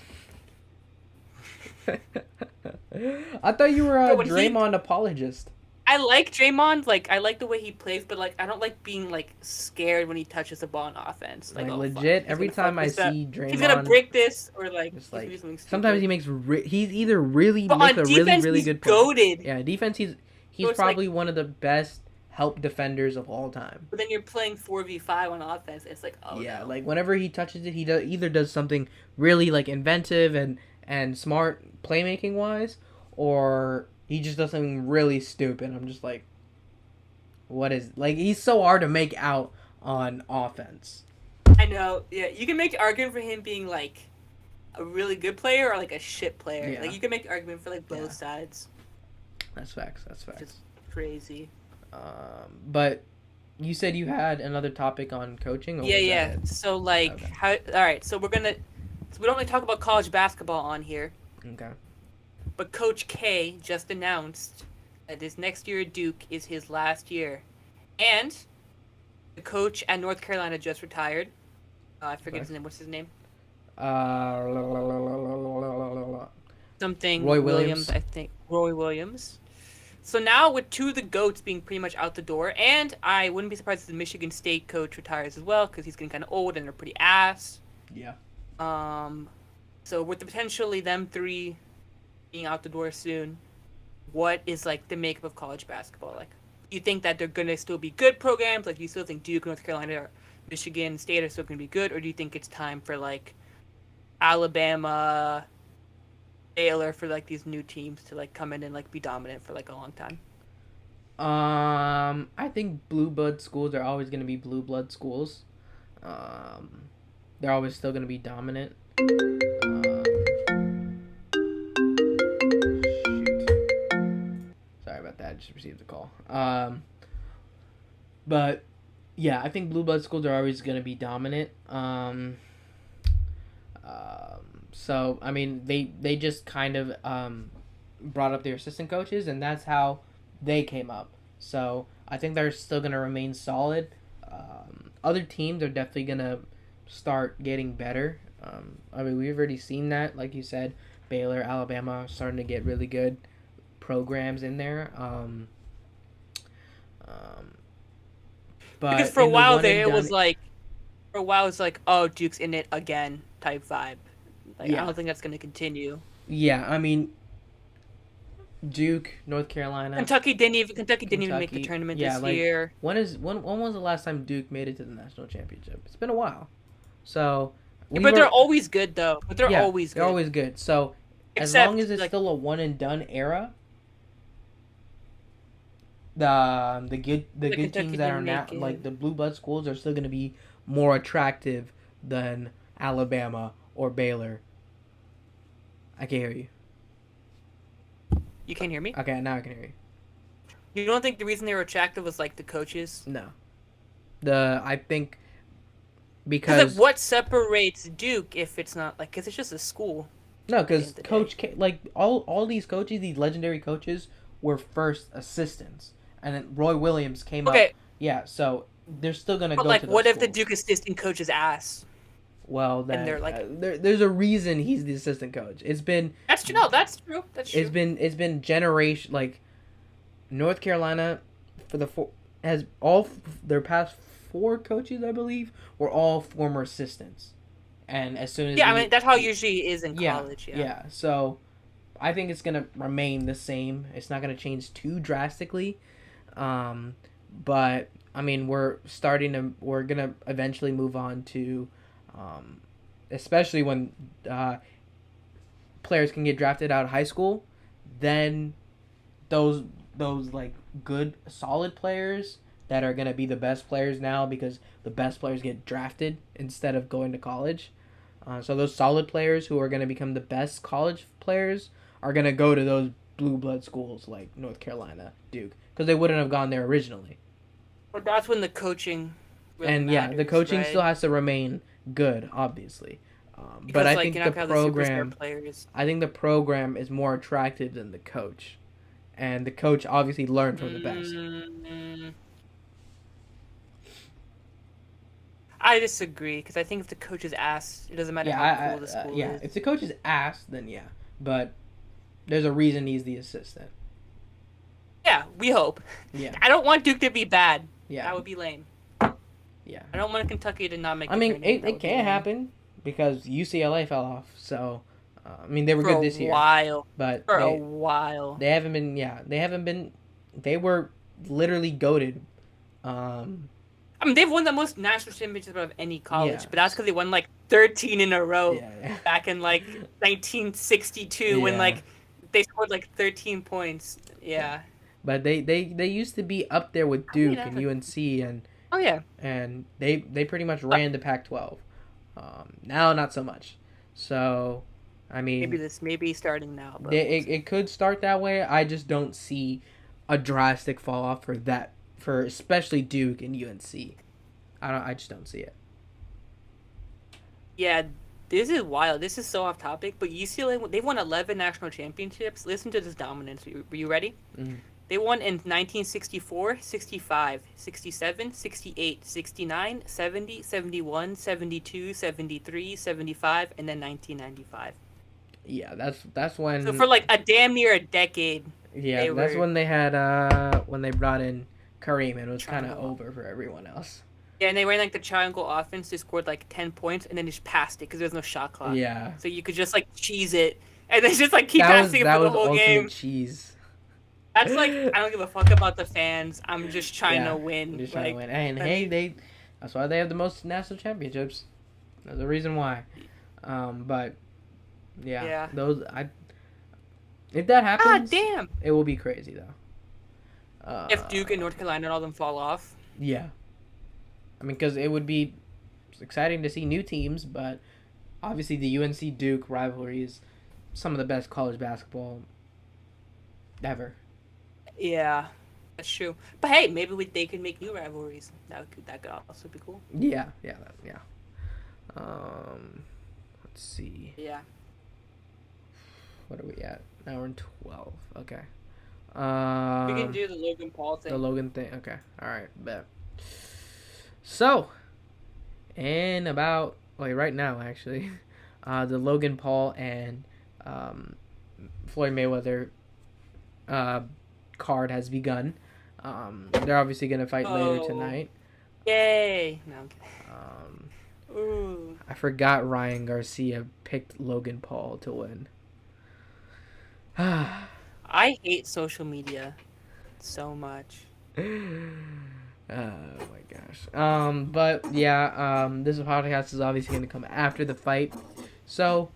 I thought you were a Bro, Draymond apologist. I like Draymond. I like the way he plays, but I don't like being scared when he touches the ball on offense. Like oh, legit, fuck, every time I see Draymond, he's gonna break this or just sometimes he makes he's either really but makes on a defense, really he's good play. goated. Yeah, defense he's So it's probably one of the best help defenders of all time. But then you're playing 4v5 on offense. It's yeah, no. Whenever he touches it, he either does something really inventive and smart playmaking wise, or he just does something really stupid. I'm just what is he's so hard to make out on offense. I know. Yeah, you can make an argument for him being a really good player or a shit player. Yeah. You can make an argument for both sides. That's facts. That's facts. Just crazy. But you said you had another topic on coaching. Or Yeah. So Okay. how? All right. So we don't really talk about college basketball on here. Okay. But Coach K just announced that this next year at Duke is his last year, and the coach at North Carolina just retired. I forget his name. What's his name? Something Roy Williams, I think. Roy Williams. So now with two of the GOATs being pretty much out the door, and I wouldn't be surprised if the Michigan State coach retires as well because he's getting kind of old and they're pretty ass. Yeah. So with potentially them three being out the door soon, what is the makeup of college basketball? Do you think that they're gonna still be good programs? Do you still think Duke, North Carolina, or Michigan State are still gonna be good, or do you think it's time for Alabama, Baylor for these new teams to come in and be dominant for a long time? I think blue blood schools are always gonna be blue blood schools. They're always still gonna be dominant. Sorry about that. I just received a call. But yeah, I think blue blood schools are always gonna be dominant. So I mean, they just kind of brought up their assistant coaches, and that's how they came up. So I think they're still gonna remain solid. Other teams are definitely gonna start getting better. I mean, we've already seen that, like you said, Baylor, Alabama starting to get really good programs in there. But because for a while there, it was oh, Duke's in it again type vibe. Yeah. I don't think that's going to continue. Yeah, I mean, Duke, North Carolina, Kentucky didn't even make the tournament this year. When was the last time Duke made it to the national championship? It's been a while. So, but they're always good though. They're always good. So, as long as it's still a one and done era, the good teams that are now the blue blood schools are still going to be more attractive than Alabama or Baylor. I can't hear you. You can't hear me? Okay, now I can hear you. You don't think the reason they were attractive was the coaches? No. I think because what separates Duke if it's not because it's just a school? No, because Coach K, all these coaches, these legendary coaches, were first assistants, and then Roy Williams came up. Yeah, so they're still gonna go. But to what schools. if the Duke assistant coach's ass? Well, then there's a reason he's the assistant coach. It's been that's true. No, that's true. That's true. It's been generation North Carolina has all their past 4 coaches, I believe, were all former assistants, and as soon as I mean that's how it usually is in college. Yeah. So I think it's gonna remain the same. It's not gonna change too drastically. But I mean, we're gonna eventually move on to, especially when players can get drafted out of high school, then those like good solid players that are gonna be the best players now because the best players get drafted instead of going to college. So those solid players who are gonna become the best college players are gonna go to those blue blood schools like North Carolina, Duke, because they wouldn't have gone there originally. But that's when the coaching really And matters, the coaching right? still has to remain good, obviously. Because, But I like, think you're the not gonna have the superstar program, players. I think the program is more attractive than the coach, and the coach obviously learned from the best. Mm, I disagree because I think if the coach is ass, it doesn't matter how cool the school Yeah. is. If the coach is ass, then yeah. But there's a reason he's the assistant. Yeah, we hope. Yeah. I don't want Duke to be bad. Yeah. That would be lame. Yeah. I don't want Kentucky to not make. I mean, it can happen because UCLA fell off. So, I mean, they were for good this a year, while. but For a while. they haven't been. Yeah, they haven't been. They were literally goated. I mean, they've won the most national championships of any college, Yeah. but that's because they won like 13 in a row Yeah. back in like 1962 when Yeah. like they scored like 13 points. Yeah. But they used to be up there with Duke and UNC and Oh yeah. and they pretty much ran the Pac-12. Now not so much. So, I mean, maybe starting now. But it could start that way. I just don't see a drastic fall off for especially Duke and UNC. I just don't see it. yeah, this is wild. This is so off topic, but UCLA they've won 11 national championships. Listen to this dominance. Were you ready? Mm-hmm. They won in 1964, 65, 67, 68, 69, 70, 71, 72, 73, 75, and then 1995. Yeah, that's when. So for like a damn near a decade. Yeah, that's when they had when they brought in Kareem, and it was kind of over for everyone else. Yeah, and they ran like the triangle offense. They scored like 10 points, and then just passed it because there was no shot clock. Yeah. So you could just like cheese it, and then just like keep passing it for the whole game. Cheese. That's like I don't give a fuck about the fans. I'm just trying to win. Just trying to win. And hey, that's why they have the most national championships. There's a reason why. But yeah. If that happens, damn, it will be crazy though. If Duke and North Carolina and all them fall off. Yeah. I mean, because it would be exciting to see new teams, but obviously the UNC Duke rivalry is some of the best college basketball ever. Yeah, that's true. But hey, maybe they could make new rivalries. That could also be cool. Yeah. Let's see. Yeah. What are we at? Now we're in 12. Okay. We can do the Logan Paul thing. The Logan thing. Okay. All right. Bet. So, right now actually, the Logan Paul and Floyd Mayweather card has begun. They're obviously gonna fight later tonight. Yay! No, I'm kidding. Ooh. I forgot Ryan Garcia picked Logan Paul to win. I hate social media so much. Oh my gosh. But yeah, this podcast is obviously going to come after the fight. So,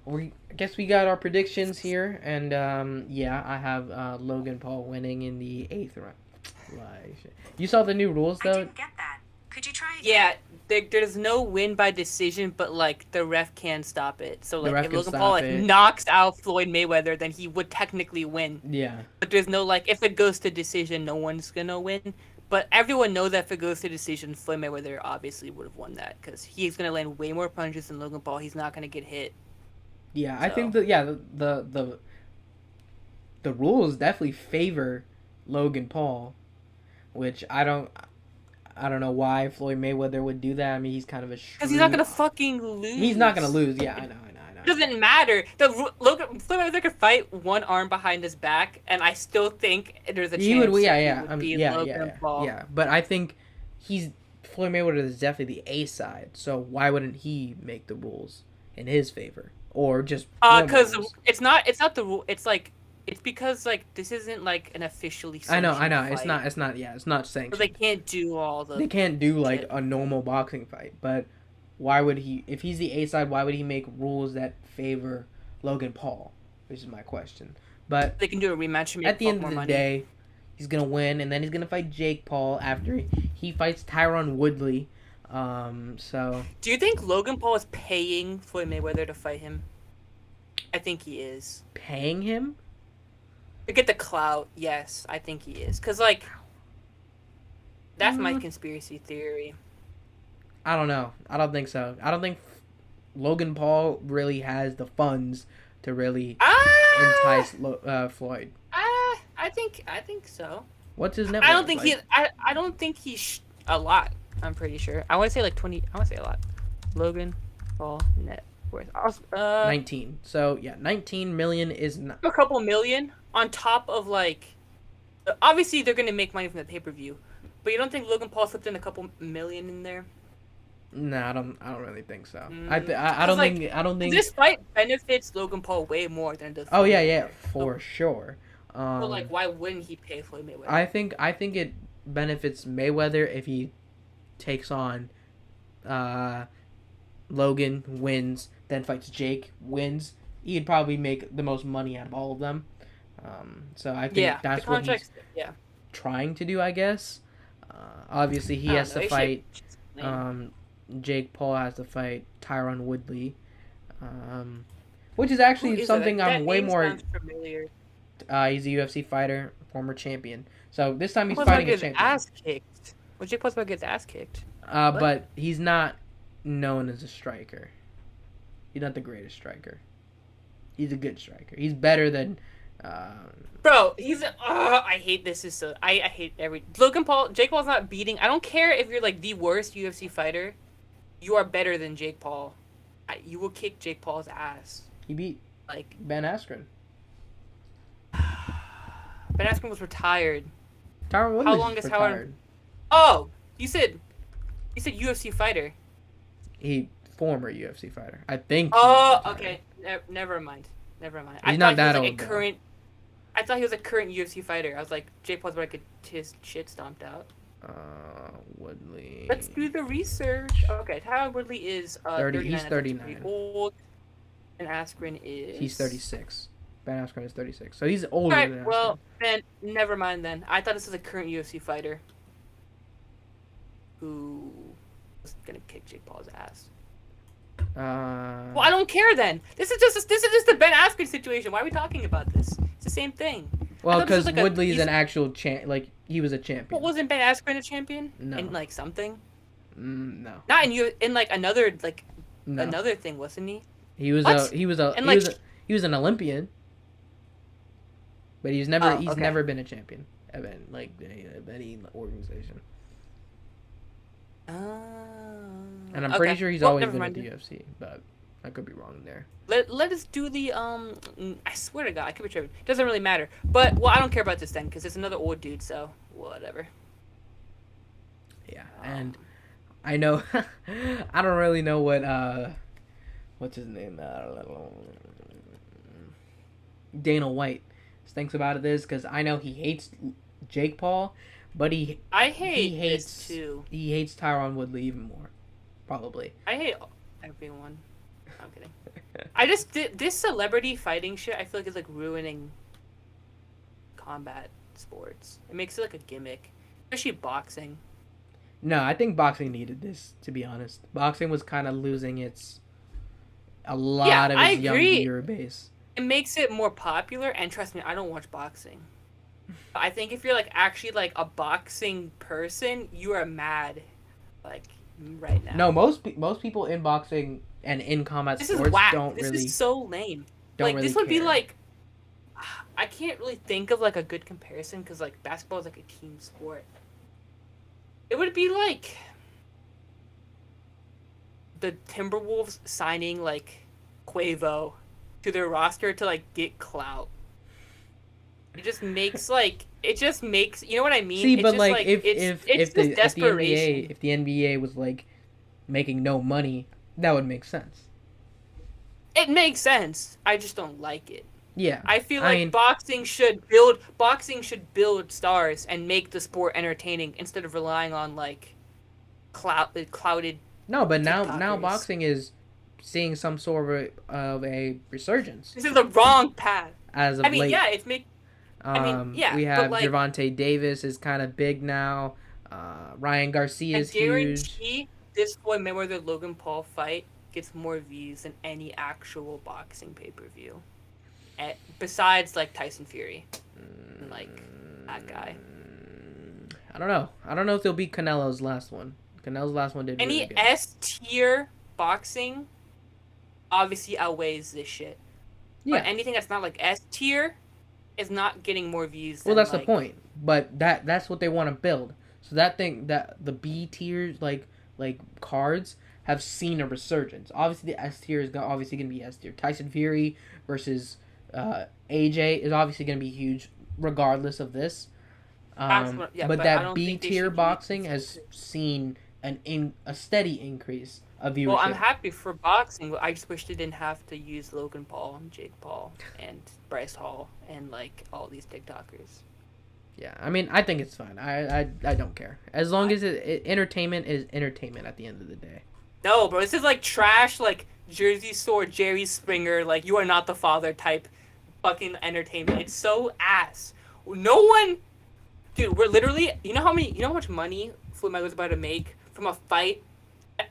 I guess we got our predictions here, and yeah, I have Logan Paul winning in the 8th round. You saw the new rules though? I didn't get that. Could you try again? Yeah, there's no win by decision, but like the ref can stop it. So like if Logan Paul knocks out Floyd Mayweather, then he would technically win. Yeah. But there's no like if it goes to decision, no one's gonna win. But everyone knows that if it goes to decision, Floyd Mayweather obviously would have won that because he's gonna land way more punches than Logan Paul. He's not gonna get hit. Yeah, I think the rules definitely favor Logan Paul, which I don't know why Floyd Mayweather would do that. I mean, he's kind of a because he's not gonna fucking lose. He's not gonna lose. Yeah, I know. It doesn't matter. Floyd Mayweather could fight one arm behind his back, and I still think there's a chance he would beat Logan Paul. Yeah, but I think Floyd Mayweather is definitely the A side. So why wouldn't he make the rules in his favor? or just normal Because rules? it's not the rule. It's like it's because like this isn't like an officially I know. sanctioned It's fight. not. It's not. Yeah, it's not So they sanctioned. can't do all the. They can't do like shit. a normal boxing fight. But why would he? If he's the A side, why would he make rules that favor Logan Paul? Which is my question. But They can do a rematch and make at the end more of the money. day, he's gonna win, and then he's gonna fight Jake Paul after he fights Tyron Woodley. So Do you think Logan Paul is paying Floyd Mayweather to fight him? I think he is. paying him? To get the clout, yes, I think he is. Cause like, that's my Mm. conspiracy theory. I don't know. I don't think so. I don't think Logan Paul really has the funds to really entice Floyd. I think so. What's his net I don't worth? think Like, I don't think he's a lot. I'm pretty sure. I want to say like 20. I want to say a lot. Logan Paul net worth. 19. So yeah, 19 million is not. A couple million on top of like. Obviously, they're gonna make money from the pay per view, but you don't think Logan Paul slipped in a couple million in there? No, I don't really think so. Mm. I don't Like, think. I don't think. This fight benefits Logan Paul way more than it does. Oh Floyd yeah, yeah, Mayweather. for sure. So like, why wouldn't he pay Floyd Mayweather? I think it benefits Mayweather if he takes on Logan, wins, then fights Jake, wins. He'd probably make the most money out of all of them. So I think that's what he's trying to do, I guess. Obviously, he has to fight. Jake Paul has to fight Tyron Woodley, which is actually something I'm way more. He's a UFC fighter, former champion. So this time he's fighting a champion. Ass kicked. Well, Jake Paul's about to get his ass kicked. But he's not known as a striker. He's not the greatest striker. He's a good striker. He's better than. Bro, he's. I hate this. Is so. I hate every. Logan Paul. Jake Paul's not beating. I don't care if you're like the worst UFC fighter. You are better than Jake Paul. You will kick Jake Paul's ass. He beat like Ben Askren. Ben Askren was retired. Tyron Woodley's How long is retired. Howard? Oh, you said UFC fighter. Former UFC fighter. I think. Oh, okay. Never mind. He's not that old. I thought he was a current UFC fighter. I was like, Jake Paul's about to get his shit stomped out. Woodley. Let's do the research. Okay, Tyron Woodley is 30. He's 39. Old, and Askren is. He's 36. Ben Askren is 36. So he's older than Askren. Well, then never mind. Then I thought this was a current UFC fighter who was gonna kick Jake Paul's ass. Well, I don't care then. This is just the Ben Askren situation. Why are we talking about this? It's the same thing. Well, because like Woodley's an actual like he was a champion. But wasn't Ben Askren a champion? No. In like something? No. Not in like another no. another thing, wasn't he? He was an Olympian. But he's never been a champion of any organization. And I'm pretty sure he's always been at the UFC, but I could be wrong there. Let us do the I swear to God, I could be tripping. Doesn't really matter. But well, I don't care about this then because it's another old dude, so whatever. Yeah, and I know I don't really know what what's his name? Dana White thinks about this because I know he hates Jake Paul, but he hates this too. He hates Tyron Woodley even more, probably. I hate everyone. I'm kidding. I just this celebrity fighting shit. I feel like is like ruining combat sports. It makes it like a gimmick, especially boxing. No, I think boxing needed this. To be honest, boxing was kind of losing a lot of its young viewer base. It makes it more popular, and trust me, I don't watch boxing. I think if you're like actually like a boxing person, you are mad, like right now. No, most people in boxing and in combat sports don't really. This is so lame. Like really this would care. be like, I can't really think of like a good comparison because like basketball is like a team sport. It would be like the Timberwolves signing like Quavo to their roster to like get clout. It just makes you know what I mean? See, it's but just, like if the desperation. if the NBA was like making no money, that would make sense. It makes sense. I just don't like it. Yeah. I feel like boxing should build stars and make the sport entertaining instead of relying on like clouded. No, but now TikTokers. boxing is seeing some sort of a resurgence. This is the wrong path. As of late. Yeah, it's make. We have Gervonta Davis is kind of big now. Ryan Garcia is huge. I guarantee this Floyd Mayweather Logan Paul fight gets more views than any actual boxing pay-per-view. Besides like Tyson Fury, and, like that guy. I don't know. I don't know if they'll beat Canelo's last one. Canelo's last one did any really good. S tier boxing obviously outweighs this shit. Yeah. But anything that's not like S tier is not getting more views. Well, that's the point. But that's what they want to build. So that the B tiers like cards have seen a resurgence. Obviously, the S tier is obviously going to be S tier. Tyson Fury versus AJ is obviously going to be huge, regardless of this. But that B tier boxing has seen a steady increase of viewership. Well, I'm happy for boxing. I just wish they didn't have to use Logan Paul and Jake Paul and Bryce Hall and like all these TikTokers. Yeah, I mean, I think it's fine. I don't care as long as entertainment is entertainment at the end of the day. No, bro, this is like trash, like Jersey Shore, Jerry Springer, like you are not the father type fucking entertainment. It's so ass. No one, dude. We're literally, you know how much money Floyd Mayweather's about to make from a fight.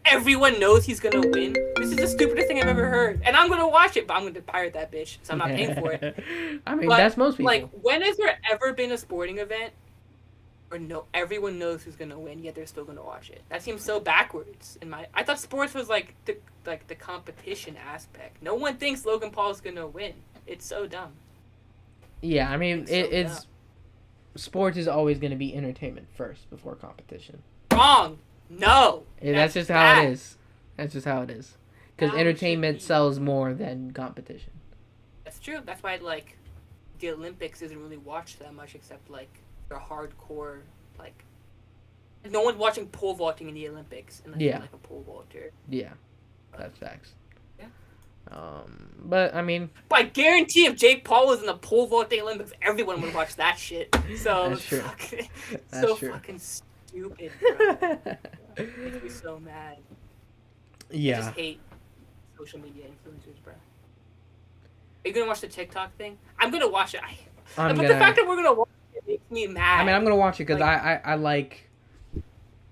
Everyone knows he's gonna win. This is the stupidest thing I've ever heard, and I'm gonna watch it, but I'm gonna pirate that bitch, so I'm not paying for it. I mean, that's most people. Like, when has there ever been a sporting event where everyone knows who's gonna win, yet they're still gonna watch it? That seems so backwards. I thought sports was like the competition aspect. No one thinks Logan Paul's gonna win. It's so dumb. Yeah, I mean, it's sports is always gonna be entertainment first before competition. Wrong. No. Yeah, that's just how it is. That's just how it is. Because entertainment sells more than competition. That's true. That's why, like, the Olympics isn't really watched that much, except, like, the hardcore, like... No one's watching pole vaulting in the Olympics unless you're, like, a pole vaulter. Yeah. That's facts. Yeah. But, I mean... But I guarantee if Jake Paul was in the pole vaulting Olympics, everyone would watch that shit. So, that's true. That's true. Fucking stupid, bro. It makes me so mad. Yeah. I just hate social media influencers, bro. Are you gonna watch the TikTok thing? I'm gonna watch it. The fact that we're gonna watch it makes me mad. I mean, I'm gonna watch it because I like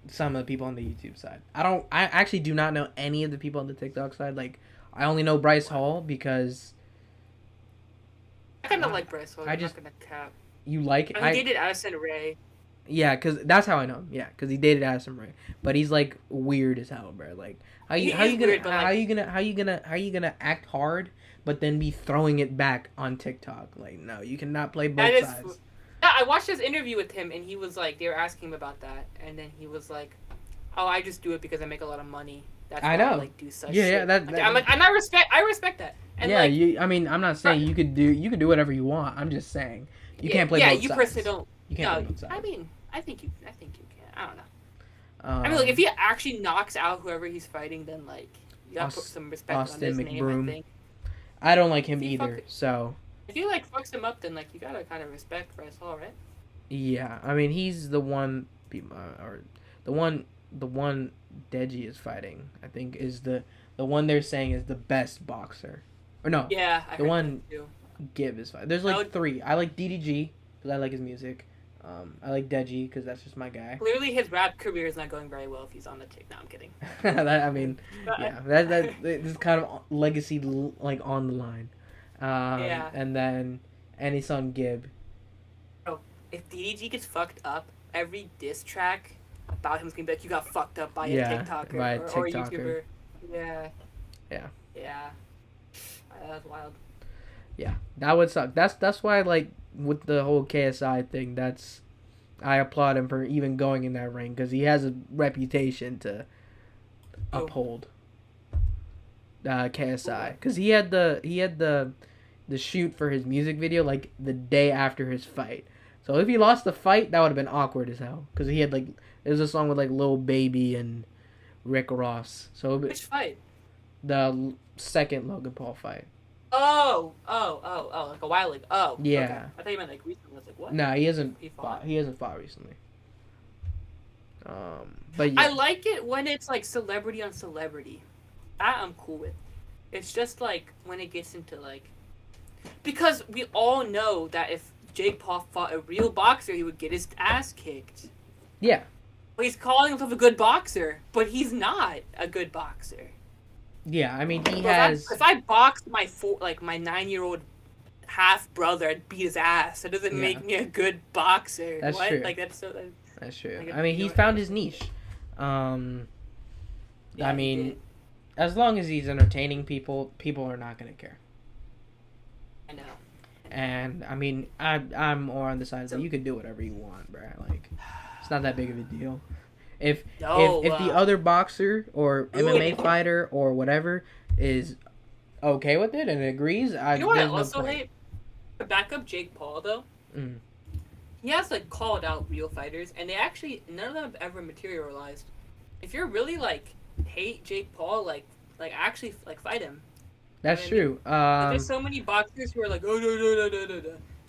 some of the people on the YouTube side. I actually do not know any of the people on the TikTok side. Like, I only know Bryce Hall because I kind of like Bryce Hall. I'm not gonna cap. You like it? I dated Addison Rae. Yeah, because that's how I know him. Yeah, because he dated Addison Rae, but he's like weird as hell, bro. Like, how you gonna act hard, but then be throwing it back on TikTok? Like, no, you cannot play both sides. Yeah, I watched this interview with him, and he was like, they were asking him about that, and then he was like, "Oh, I just do it because I make a lot of money. That's why I like do such shit." I'm like, and I respect that. And yeah, I mean, I'm not saying you could do whatever you want. I'm just saying you can't play both sides. Yeah, you personally don't. You can't play both sides. I mean, I think you can. I don't know. I mean, like, if he actually knocks out whoever he's fighting, then, like, you gotta put some respect on his name, I think. I don't like him either, so... If he, like, fucks him up, then, like, you gotta kind of respect Bryce Hall, right? Yeah, I mean, he's the one... or the one Deji is fighting, I think, is the one they're saying is the best boxer. Or no, yeah, the one Gibb is fighting. There's, like, 3. I like DDG, because I like his music. I like Deji because that's just my guy. Clearly, his rap career is not going very well if he's on the tick. No, I'm kidding. That is kind of legacy like on the line. Yeah. And then son Gibb. Bro, if DDG gets fucked up, every diss track about him is gonna be like, "You got fucked up by a TikToker or a YouTuber." Yeah. Yeah. Yeah. That's wild. Yeah, that would suck. That's why, like, with the whole KSI thing, I applaud him for even going in that ring because he has a reputation to uphold. KSI, because he had the shoot for his music video like the day after his fight. So if he lost the fight, that would have been awkward as hell. Because he had it was a song with like Lil Baby and Rick Ross. So which fight? second Logan Paul fight. Oh, like a while ago. Oh, Yeah. Okay. I thought you meant like recently. I was like, what? No, he hasn't He fought. fought? He hasn't fought recently. But yeah. I like it when it's like celebrity on celebrity. That I'm cool with. It's just like when it gets into like, because we all know that if Jake Paul fought a real boxer, he would get his ass kicked. Yeah. Well, he's calling himself a good boxer, but he's not a good boxer. Yeah, I mean he So has. If I boxed my 9-year-old half brother, I'd beat his ass. That doesn't make me a good boxer. That's what? true. Like that's so. That's true. Like, I mean, he found his niche. Yeah, I mean, as long as he's entertaining people, people are not gonna care. I know. And I mean, I'm more on the side that you can do whatever you want, bro. Like, it's not that big of a deal. If the other boxer or MMA fighter or whatever is okay with it and agrees, you know what I also hate? To back up Jake Paul though. Mm. He has like called out real fighters, and they actually none of them have ever materialized. If you're really like hate Jake Paul, like actually like fight him. That's true. Like, there's so many boxers who are like, oh no,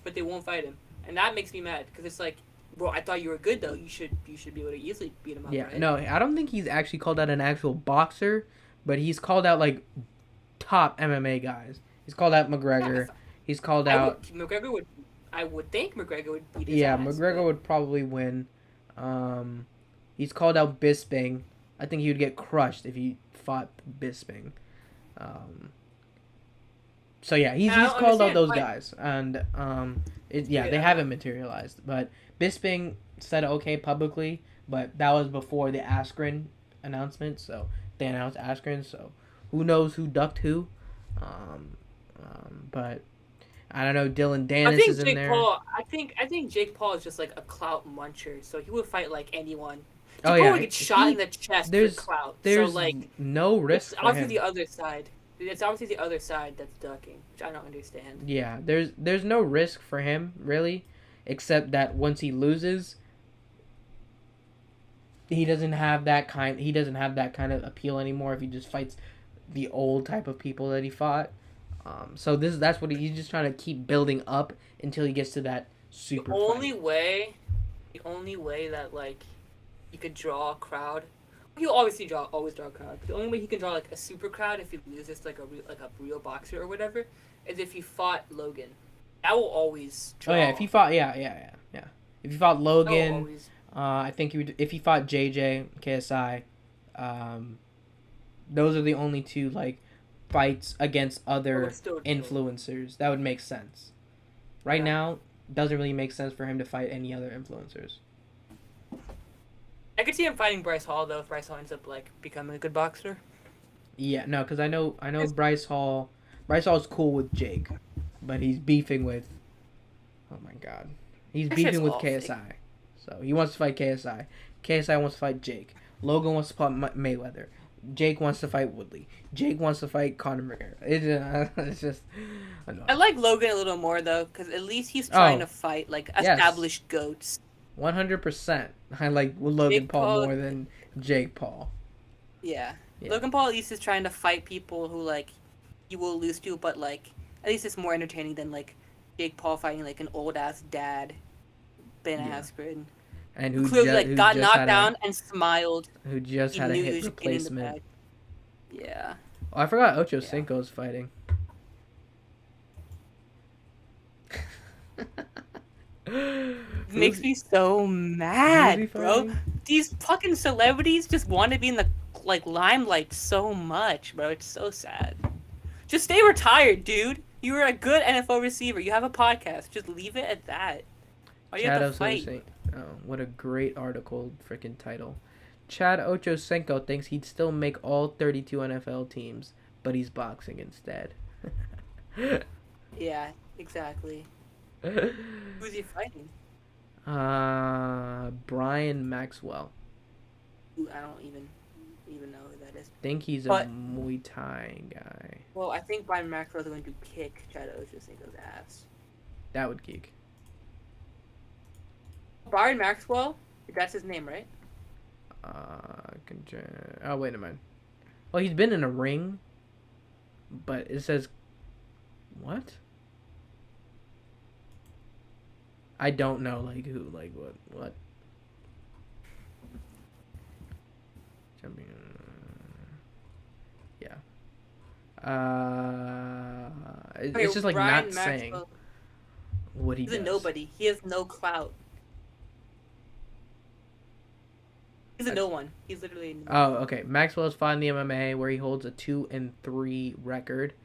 but they won't fight him, and that makes me mad because it's like, bro, I thought you were good though. You should be able to easily beat him up. Yeah, right? no, I don't think he's actually called out an actual boxer, but he's called out like top MMA guys. He's called out McGregor. He's called out. I would think McGregor would beat his Yeah, ass, McGregor would probably win. He's called out Bisping. I think he would get crushed if he fought Bisping. So yeah, he's called out those guys, and they haven't materialized. But Bisping said okay publicly, but that was before the Askren announcement. So they announced Askren, so who knows who ducked who. But I don't know. Dylan Dennis is in there. I think Jake Paul is just like a clout muncher, so he would fight like anyone. Jake Paul would get shot in the chest for clout. There's so, like, no risk it's for him. the other side. It's obviously the other side that's ducking, which I don't understand. Yeah, there's no risk for him really, except that once he loses, he doesn't have that kind of appeal anymore if he just fights the old type of people that he fought. So that's what he's just trying to keep building up until he gets to that super. The only way that like he could draw a crowd. He'll obviously always draw a crowd. But the only way he can draw like a super crowd if he loses like a real boxer or whatever is if he fought Logan. That will always draw. Oh yeah, if he fought If he fought Logan, I think he would. If he fought JJ, KSI, those are the only two like fights against other influencers that would make sense. Right now, doesn't really make sense for him to fight any other influencers. I could see him fighting Bryce Hall though if Bryce Hall ends up like becoming a good boxer. Yeah, no, because I know Bryce Hall. Bryce Hall's cool with Jake, but he's beefing with. Oh my God, he's beefing with KSI. So he wants to fight KSI. KSI wants to fight Jake. Logan wants to fight Mayweather. Jake wants to fight Woodley. Jake wants to fight Conor McGregor. It's just. I like Logan a little more though, because at least he's trying to fight like established goats. 100%. I like Logan Paul more than Jake Paul. Yeah. Logan Paul at least is trying to fight people who like you will lose to, but like at least it's more entertaining than like Jake Paul fighting like an old ass dad, Ben Askren. And who clearly got knocked down and smiled. Who just had a hip replacement. Yeah. Oh, I forgot Ocho Cinco's fighting. Makes me so mad, bro. These fucking celebrities just want to be in the like limelight so much, bro. It's so sad. Just stay retired, dude. You were a good NFL receiver. You have a podcast. Just leave it at that. Why do you have to fight? Oh, what a great article, freaking title. Chad Ochocinco thinks he'd still make all 32 NFL teams, but he's boxing instead. Yeah, exactly. Who's he fighting? Brian Maxwell. Ooh, I don't even know who that is. I think he's a Muay Thai guy. Well, I think Brian Maxwell is going to kick Chad Ochocinco's ass. That would geek. Brian Maxwell? That's his name, right? Oh, wait a minute. Well, he's been in a ring. but it says what? I don't know, like who, like what? Jumping. Yeah. It's just like Brian not Maxwell, saying what he he's does. a nobody. He has no clout. He's a no one. He's literally. Oh, okay. Maxwell's fought in the MMA where he holds a 2-3 record.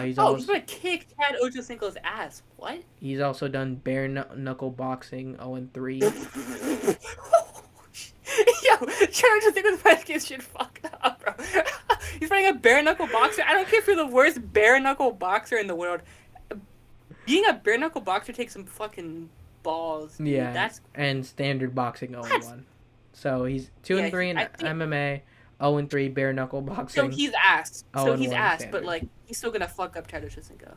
He's gonna kick Chad Ochocinco's ass. What? He's also done bare knuckle boxing, 0-3. Yo, Chad Ochocinco's fight gets shit fucked up, bro. He's fighting a bare knuckle boxer. I don't care if you're the worst bare knuckle boxer in the world. Being a bare knuckle boxer takes some fucking balls. Dude. Yeah, and standard boxing 0-1. So he's 2-3 in MMA, 0-3 bare knuckle boxing. So he's ass. Standard. But like he's still gonna fuck up Chad Ochocinco.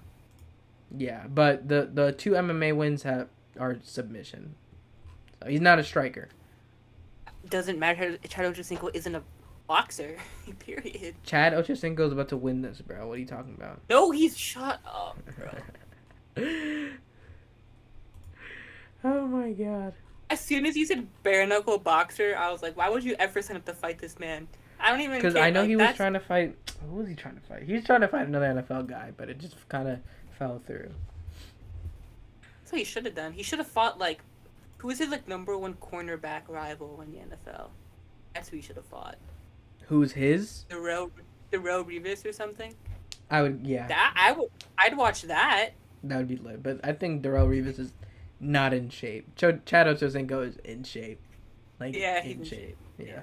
Yeah, but the 2 MMA wins are submission. So he's not a striker. Doesn't matter. Chad Ochocinco isn't a boxer. Period. Chad Ochocinco's about to win this, bro. What are you talking about? No, he's shut up, bro. Oh my god. As soon as you said bare knuckle boxer, I was like, why would you ever sign up to fight this man? I don't even care. Because I know like, he was trying to fight. Who was he trying to fight? He was trying to fight another NFL guy, but it just kind of fell through. That's what he should have done. He should have fought like, who is his like #1 cornerback rival in the NFL? That's who he should have fought. Who's his? Darrell Revis or something. I would, yeah. I'd watch that. That would be lit. But I think Darrell Revis is not in shape. Chad Ochocinco is in shape. Like, yeah, in shape. Yeah.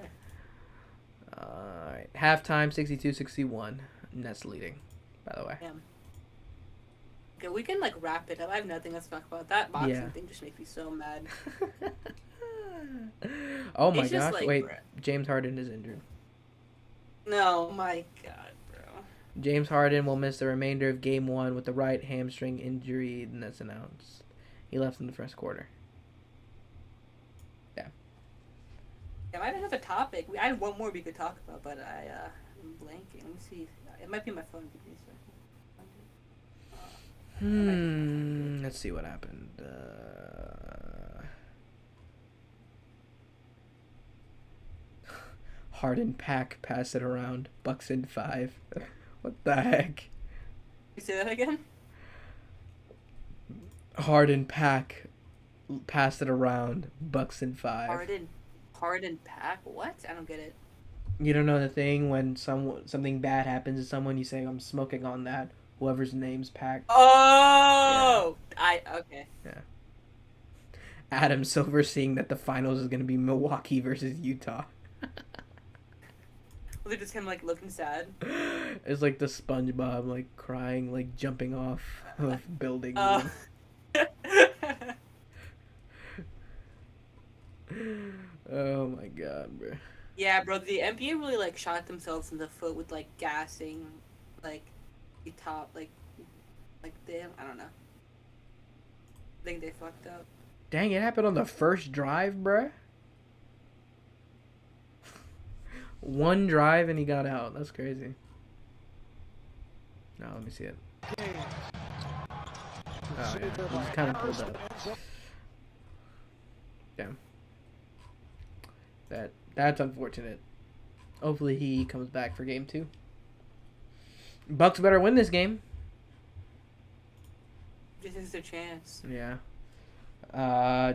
Alright. Halftime, 62-61. Nets leading, by the way. Yeah. Okay, we can, like, wrap it up. I have nothing else to talk about. That boxing thing just makes me so mad. Oh my gosh. Like, wait, James Harden is injured. No, my God. James Harden will miss the remainder of Game 1 with the right hamstring injury, and that's announced. He left in the first quarter. Yeah. Yeah, I didn't have a topic. I had one more we could talk about, but I'm blanking. Let me see. It might be my phone. Give me a second. Let's see what happened. Harden pack, pass it around. Bucks in 5. What the heck? You say that again? Harden pack, pass it around. Bucks in 5. Harden pack? What? I don't get it. You don't know the thing when something bad happens to someone, you say, I'm smoking on that. Whoever's name's pack. Oh! Yeah. Okay. Yeah. Adam Silver seeing that the finals is going to be Milwaukee versus Utah. Was it just him, like, looking sad? It's like the SpongeBob, like, crying, like, jumping off of buildings. Oh, my god, bro. Yeah, bro, the NBA really, like, shot themselves in the foot with, like, gassing, like, the top, like, they, I don't know. I think they fucked up. Dang, it happened on the first drive, bruh. One drive and he got out. That's crazy. No, let me see it. Oh, yeah. He just kind of pulled up. Damn. That's unfortunate. Hopefully he comes back for game 2. Bucks better win this game. This is their chance. Yeah.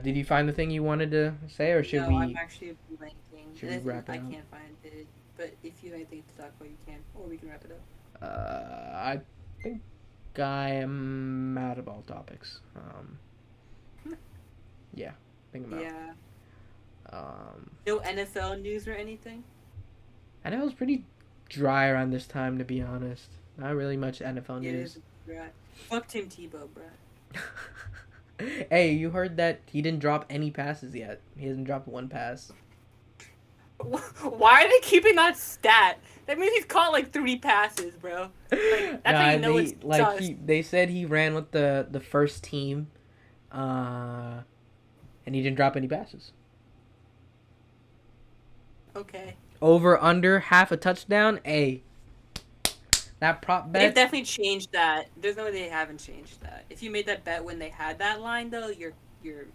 Did you find the thing you wanted to say, or should we? No, I'm actually blanking. Should we wrap it up? I can't find it, but if you have anything to talk about, you can, or we can wrap it up. I think I am out of all topics. Yeah, I think I'm out. Yeah. No NFL news or anything? I know it was pretty dry around this time, to be honest. Not really much NFL Yeah, news. Fuck Tim Tebow, bruh. Hey, you heard that he didn't drop any passes yet. He hasn't dropped one pass. Why are they keeping that stat? That means he's caught like 3 passes, bro. Like, that's how you know it's just. They said he ran with the first team, and he didn't drop any passes. Okay. Over under half a touchdown. Hey, That prop They've bet. definitely changed that. There's no way they haven't changed that. If you made that bet when they had that line, though, you're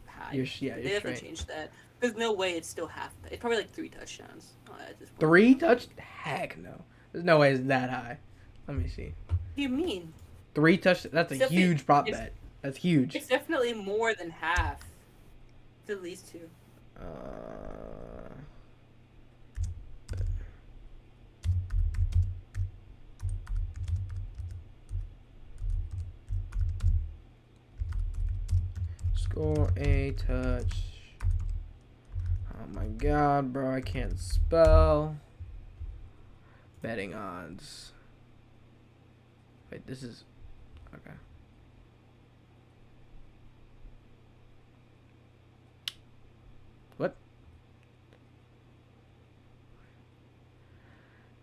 high. You're They definitely straight. changed that. There's no way it's still half. It's probably like 3 touchdowns at this point. 3 touch? Heck no. There's no way it's that high. Let me see. What do you mean? 3 touch. That's a huge prop bet. That's huge. It's definitely more than half. It's at least 2. Score a touch. Oh my god, bro, I can't spell. Betting odds. Wait, this is... Okay. What?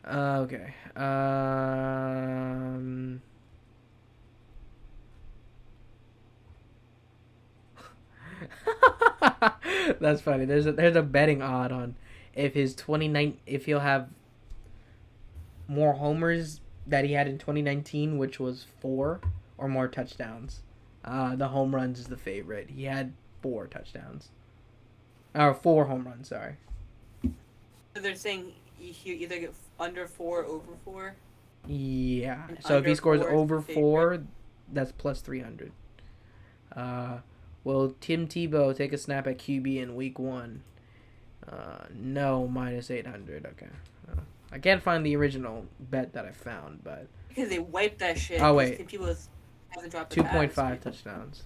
Okay. That's funny. There's a betting odd on if if he'll have more homers that he had in 2019, which was 4, or more touchdowns. The home runs is the favorite. He had 4 touchdowns. Or 4 home runs, sorry. So they're saying you either get under 4 or over 4? Yeah. So if he scores over 4, that's plus 300. Will Tim Tebow take a snap at QB in week 1? No, minus 800. Okay. I can't find the original bet that I found, but... Because they wiped that shit. Oh, wait. Tim Tebow hasn't dropped 2.5 touchdowns.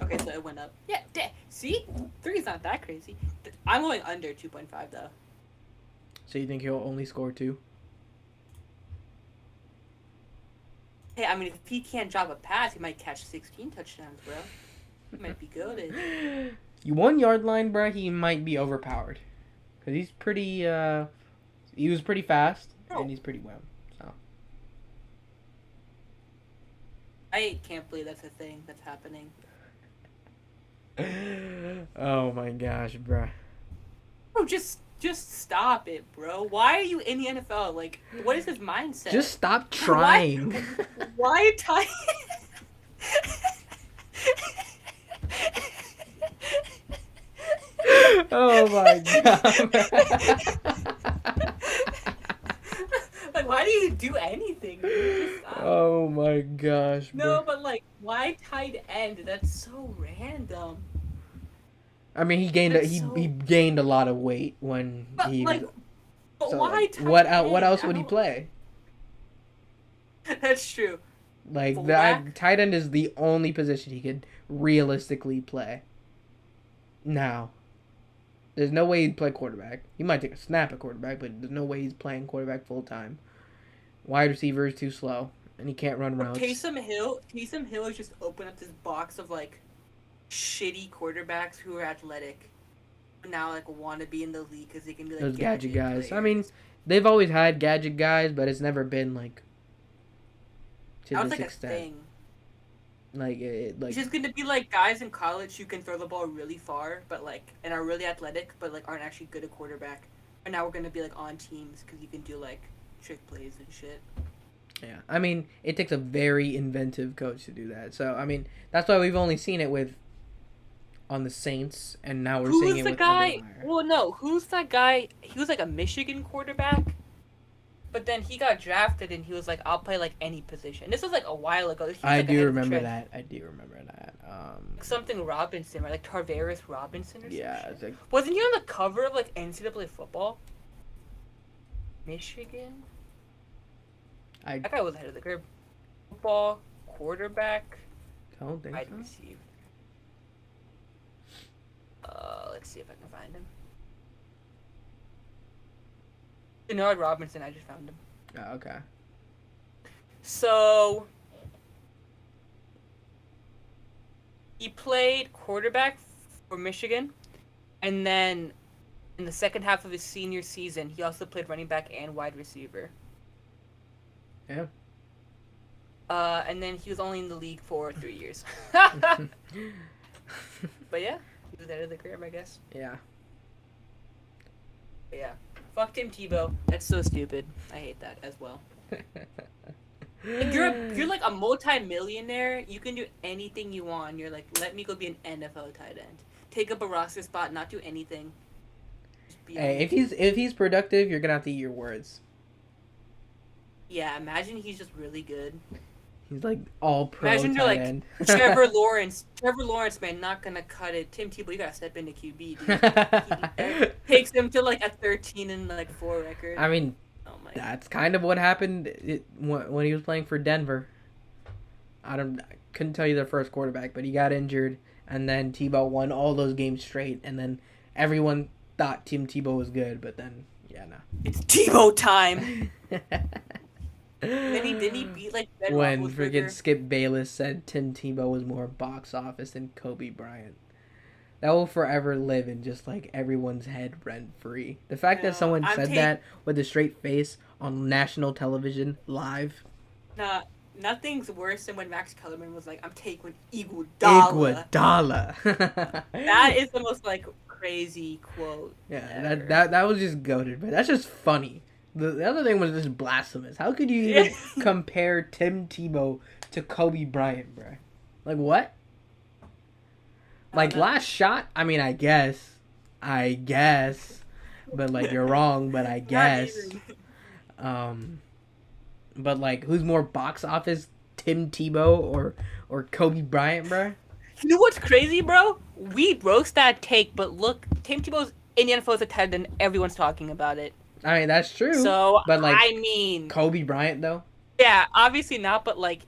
Okay, so it went up. Yeah, see? 3 is not that crazy. I'm going under 2.5, though. So you think he'll only score 2? Hey, I mean, if he can't drop a pass, he might catch 16 touchdowns, bro. He might be goated. You 1 yard line, bro, he might be overpowered. Because he's pretty, he was pretty fast, and he's pretty well, so. I can't believe that's a thing that's happening. Oh my gosh, bro. Bro, just stop it, bro. Why are you in the NFL? Like, what is his mindset? Just stop trying. Why Ty? Oh my god. Like, why do you do anything? Just stop. Oh my gosh, bro. No, but like, why tight end? That's so random. I mean, he gained a lot of weight when But he. like, but so, why like, tight what end? what else would he play? That's true. Like Fullback? tight end is the only position he could realistically play. Now, there's no way he'd play quarterback. He might take a snap at quarterback, but there's no way he's playing quarterback full time. Wide receiver is too slow, and he can't run routes. Taysom Hill is just open up this box of like shitty quarterbacks who are athletic, but now like want to be in the league because they can be like Those gadget guys. players. I mean, they've always had gadget guys, but it's never been like to that was this like extent. a thing. Like It's just gonna be like guys in college who can throw the ball really far, but like and are really athletic, but like aren't actually good at quarterback. And now we're gonna be like on teams because you can do like trick plays and shit. Yeah, I mean, it takes a very inventive coach to do that. So I mean, that's why we've only seen it with on the Saints, and now we're seeing it with guy? Urban Meyer. Well, no, who's that guy? He was like a Michigan quarterback, but then he got drafted and he was like, "I'll play like any position." This was like a while ago. I do remember that. Something Robinson, right? Like Tarvaris Robinson or something. Yeah, it's like, Wasn't he on the cover of like NCAA football? Michigan. That guy was ahead of the curve. Football, quarterback, don't think wide so. receiver. Let's see if I can find him. Denard Robinson, I just found him. Oh, okay. So he played quarterback for Michigan, and then in the second half of his senior season, he also played running back and wide receiver. Yeah. And then he was only in the league for 3 years. But yeah, he was out of the crib, I guess. Yeah. But yeah. Fuck Tim Tebow. That's so stupid. I hate that as well. Like, you're like a multi-millionaire. You can do anything you want. You're like, let me go be an NFL tight end. Take up a roster spot, not do anything. Just be Hey, if he's productive, you're gonna have to eat your words. Yeah, imagine he's just really good. He's like all pro Imagine you're tight like end. Trevor Lawrence. Trevor Lawrence, man, not gonna cut it. Tim Tebow, you gotta step into QB, dude. He takes him to like a 13-4 record. I mean, oh my that's kind of what happened when he was playing for Denver. I couldn't tell you their first quarterback, but he got injured, and then Tebow won all those games straight, and then everyone thought Tim Tebow was good, but then no. It's Tebow time. Then didn't he beat like Ben when Roethlisberger? freaking Skip Bayless said Tim Tebow was more box office than Kobe Bryant. That will forever live in just like everyone's head rent free. The fact that someone said that with a straight face on national television live. Nah, nothing's worse than when Max Kellerman was like, "I'm taking Iguodala." Iguodala. That is the most like crazy quote. Yeah, ever. that was just goated, but that's just funny. The other thing was just blasphemous. How could you even compare Tim Tebow to Kobe Bryant, bro? Like, what? Like, last shot? I mean, I guess. But, like, you're wrong, but I guess. But, like, who's more box office, Tim Tebow or Kobe Bryant, bro? You know what's crazy, bro? We roast that take, but look, Tim Tebow's in the NFL as a tight end, and everyone's talking about it. I mean, that's true. So, but like, I mean, Kobe Bryant, though? Yeah, obviously not, but like...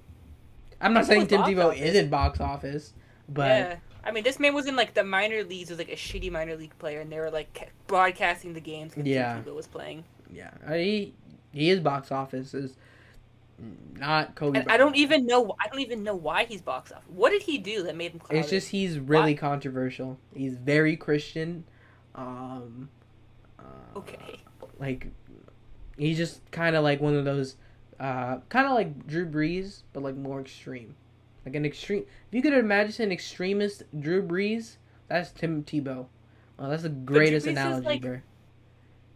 I'm not saying Tim Tebow isn't box office, but... Yeah. I mean, this man was in, like, the minor leagues, was, like, a shitty minor league player, and they were, like, broadcasting the games when Tim Tebow was playing. Yeah. He is box office. Is not Kobe and Bryant. I don't even know why he's box office. What did he do that made him clouded? It's just he's really controversial. He's very Christian. Okay. Like, he's just kind of like one of those... kind of like Drew Brees, but like more extreme. Like an extreme... If you could imagine an extremist Drew Brees, that's Tim Tebow. Well, that's the greatest analogy, like, bro.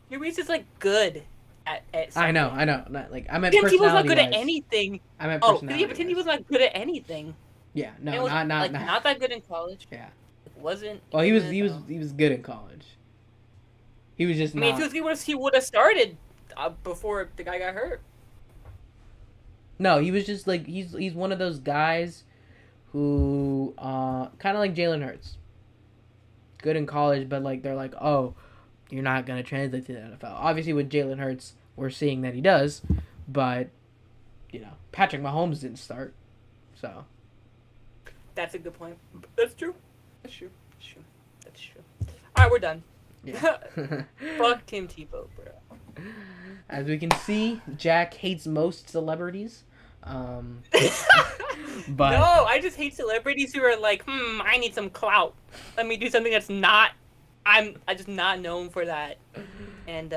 Drew Brees is like good at something. I know. Not like I meant Tim personality. Tebow's not good at anything. I meant personality. Tim Tebow's not good at anything. Yeah, no, was, not not that good in college. Yeah, it wasn't. Well, he was good in college. He was just. I mean, he would have started before the guy got hurt. No, he was just like he's one of those guys who kind of like Jalen Hurts. Good in college, but like they're like, oh, you're not gonna translate to the NFL. Obviously, with Jalen Hurts, we're seeing that he does, but Patrick Mahomes didn't start, so. That's a good point. That's true. That's true. All right, we're done. Yeah. Fuck Tim Tebow, bro. As we can see, Jack hates most celebrities. But no, I just hate celebrities who are like, I need some clout. Let me do something that's not. I just not known for that. And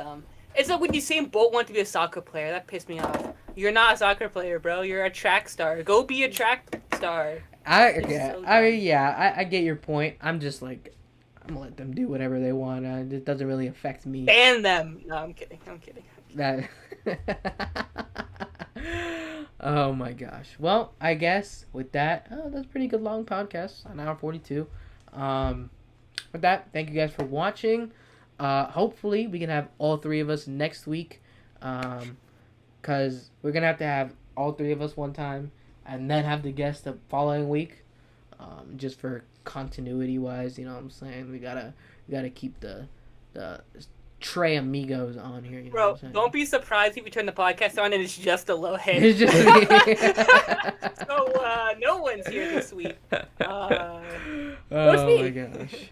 it's like when Usain Bolt wanted to be a soccer player. That pissed me off. You're not a soccer player, bro. You're a track star. Go be a track star. I get your point. I'm just like, I'm gonna let them do whatever they want. It doesn't really affect me. Ban them. No, I'm kidding. That. Oh my gosh. Well, I guess with that, that's a pretty good long podcast, an hour 42. With that, thank you guys for watching. Hopefully we can have all three of us next week, because we're gonna have to have all three of us one time, and then have the guest the following week, just for continuity wise. You know what I'm saying? We gotta keep the Trey Amigos on here. You know Bro, what I'm saying? Don't be surprised if you turn the podcast on and it's just a low head. It's just So no one's here this week. Oh my gosh.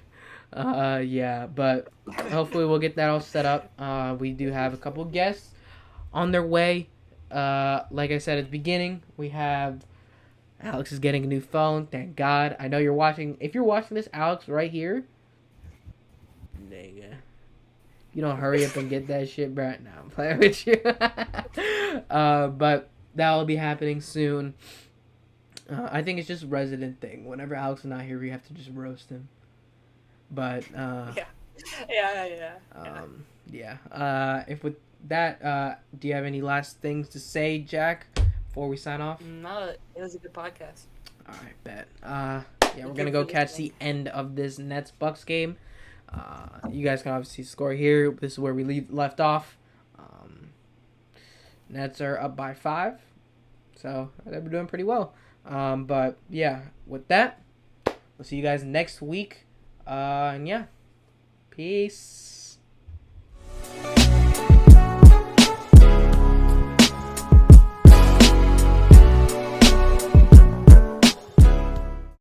Yeah, but hopefully we'll get that all set up. We do have a couple guests on their way. Like I said at the beginning, we have Alex is getting a new phone. Thank God. I know you're watching. If you're watching this, Alex, right here, nigga, you don't hurry up and get that shit, bro. Now I'm playing with you. But that will be happening soon. I think it's just a resident thing. Whenever Alex is not here, we have to just roast him. But If with that, do you have any last things to say, Jack, before we sign off? No, it was a good podcast. All right, bet. Yeah, we're gonna go catch the end of this Nets Bucks game. You guys can obviously score here. This is where we left off. Nets are up by 5, so they're doing pretty well. But yeah, with that, we'll see you guys next week. And yeah, peace.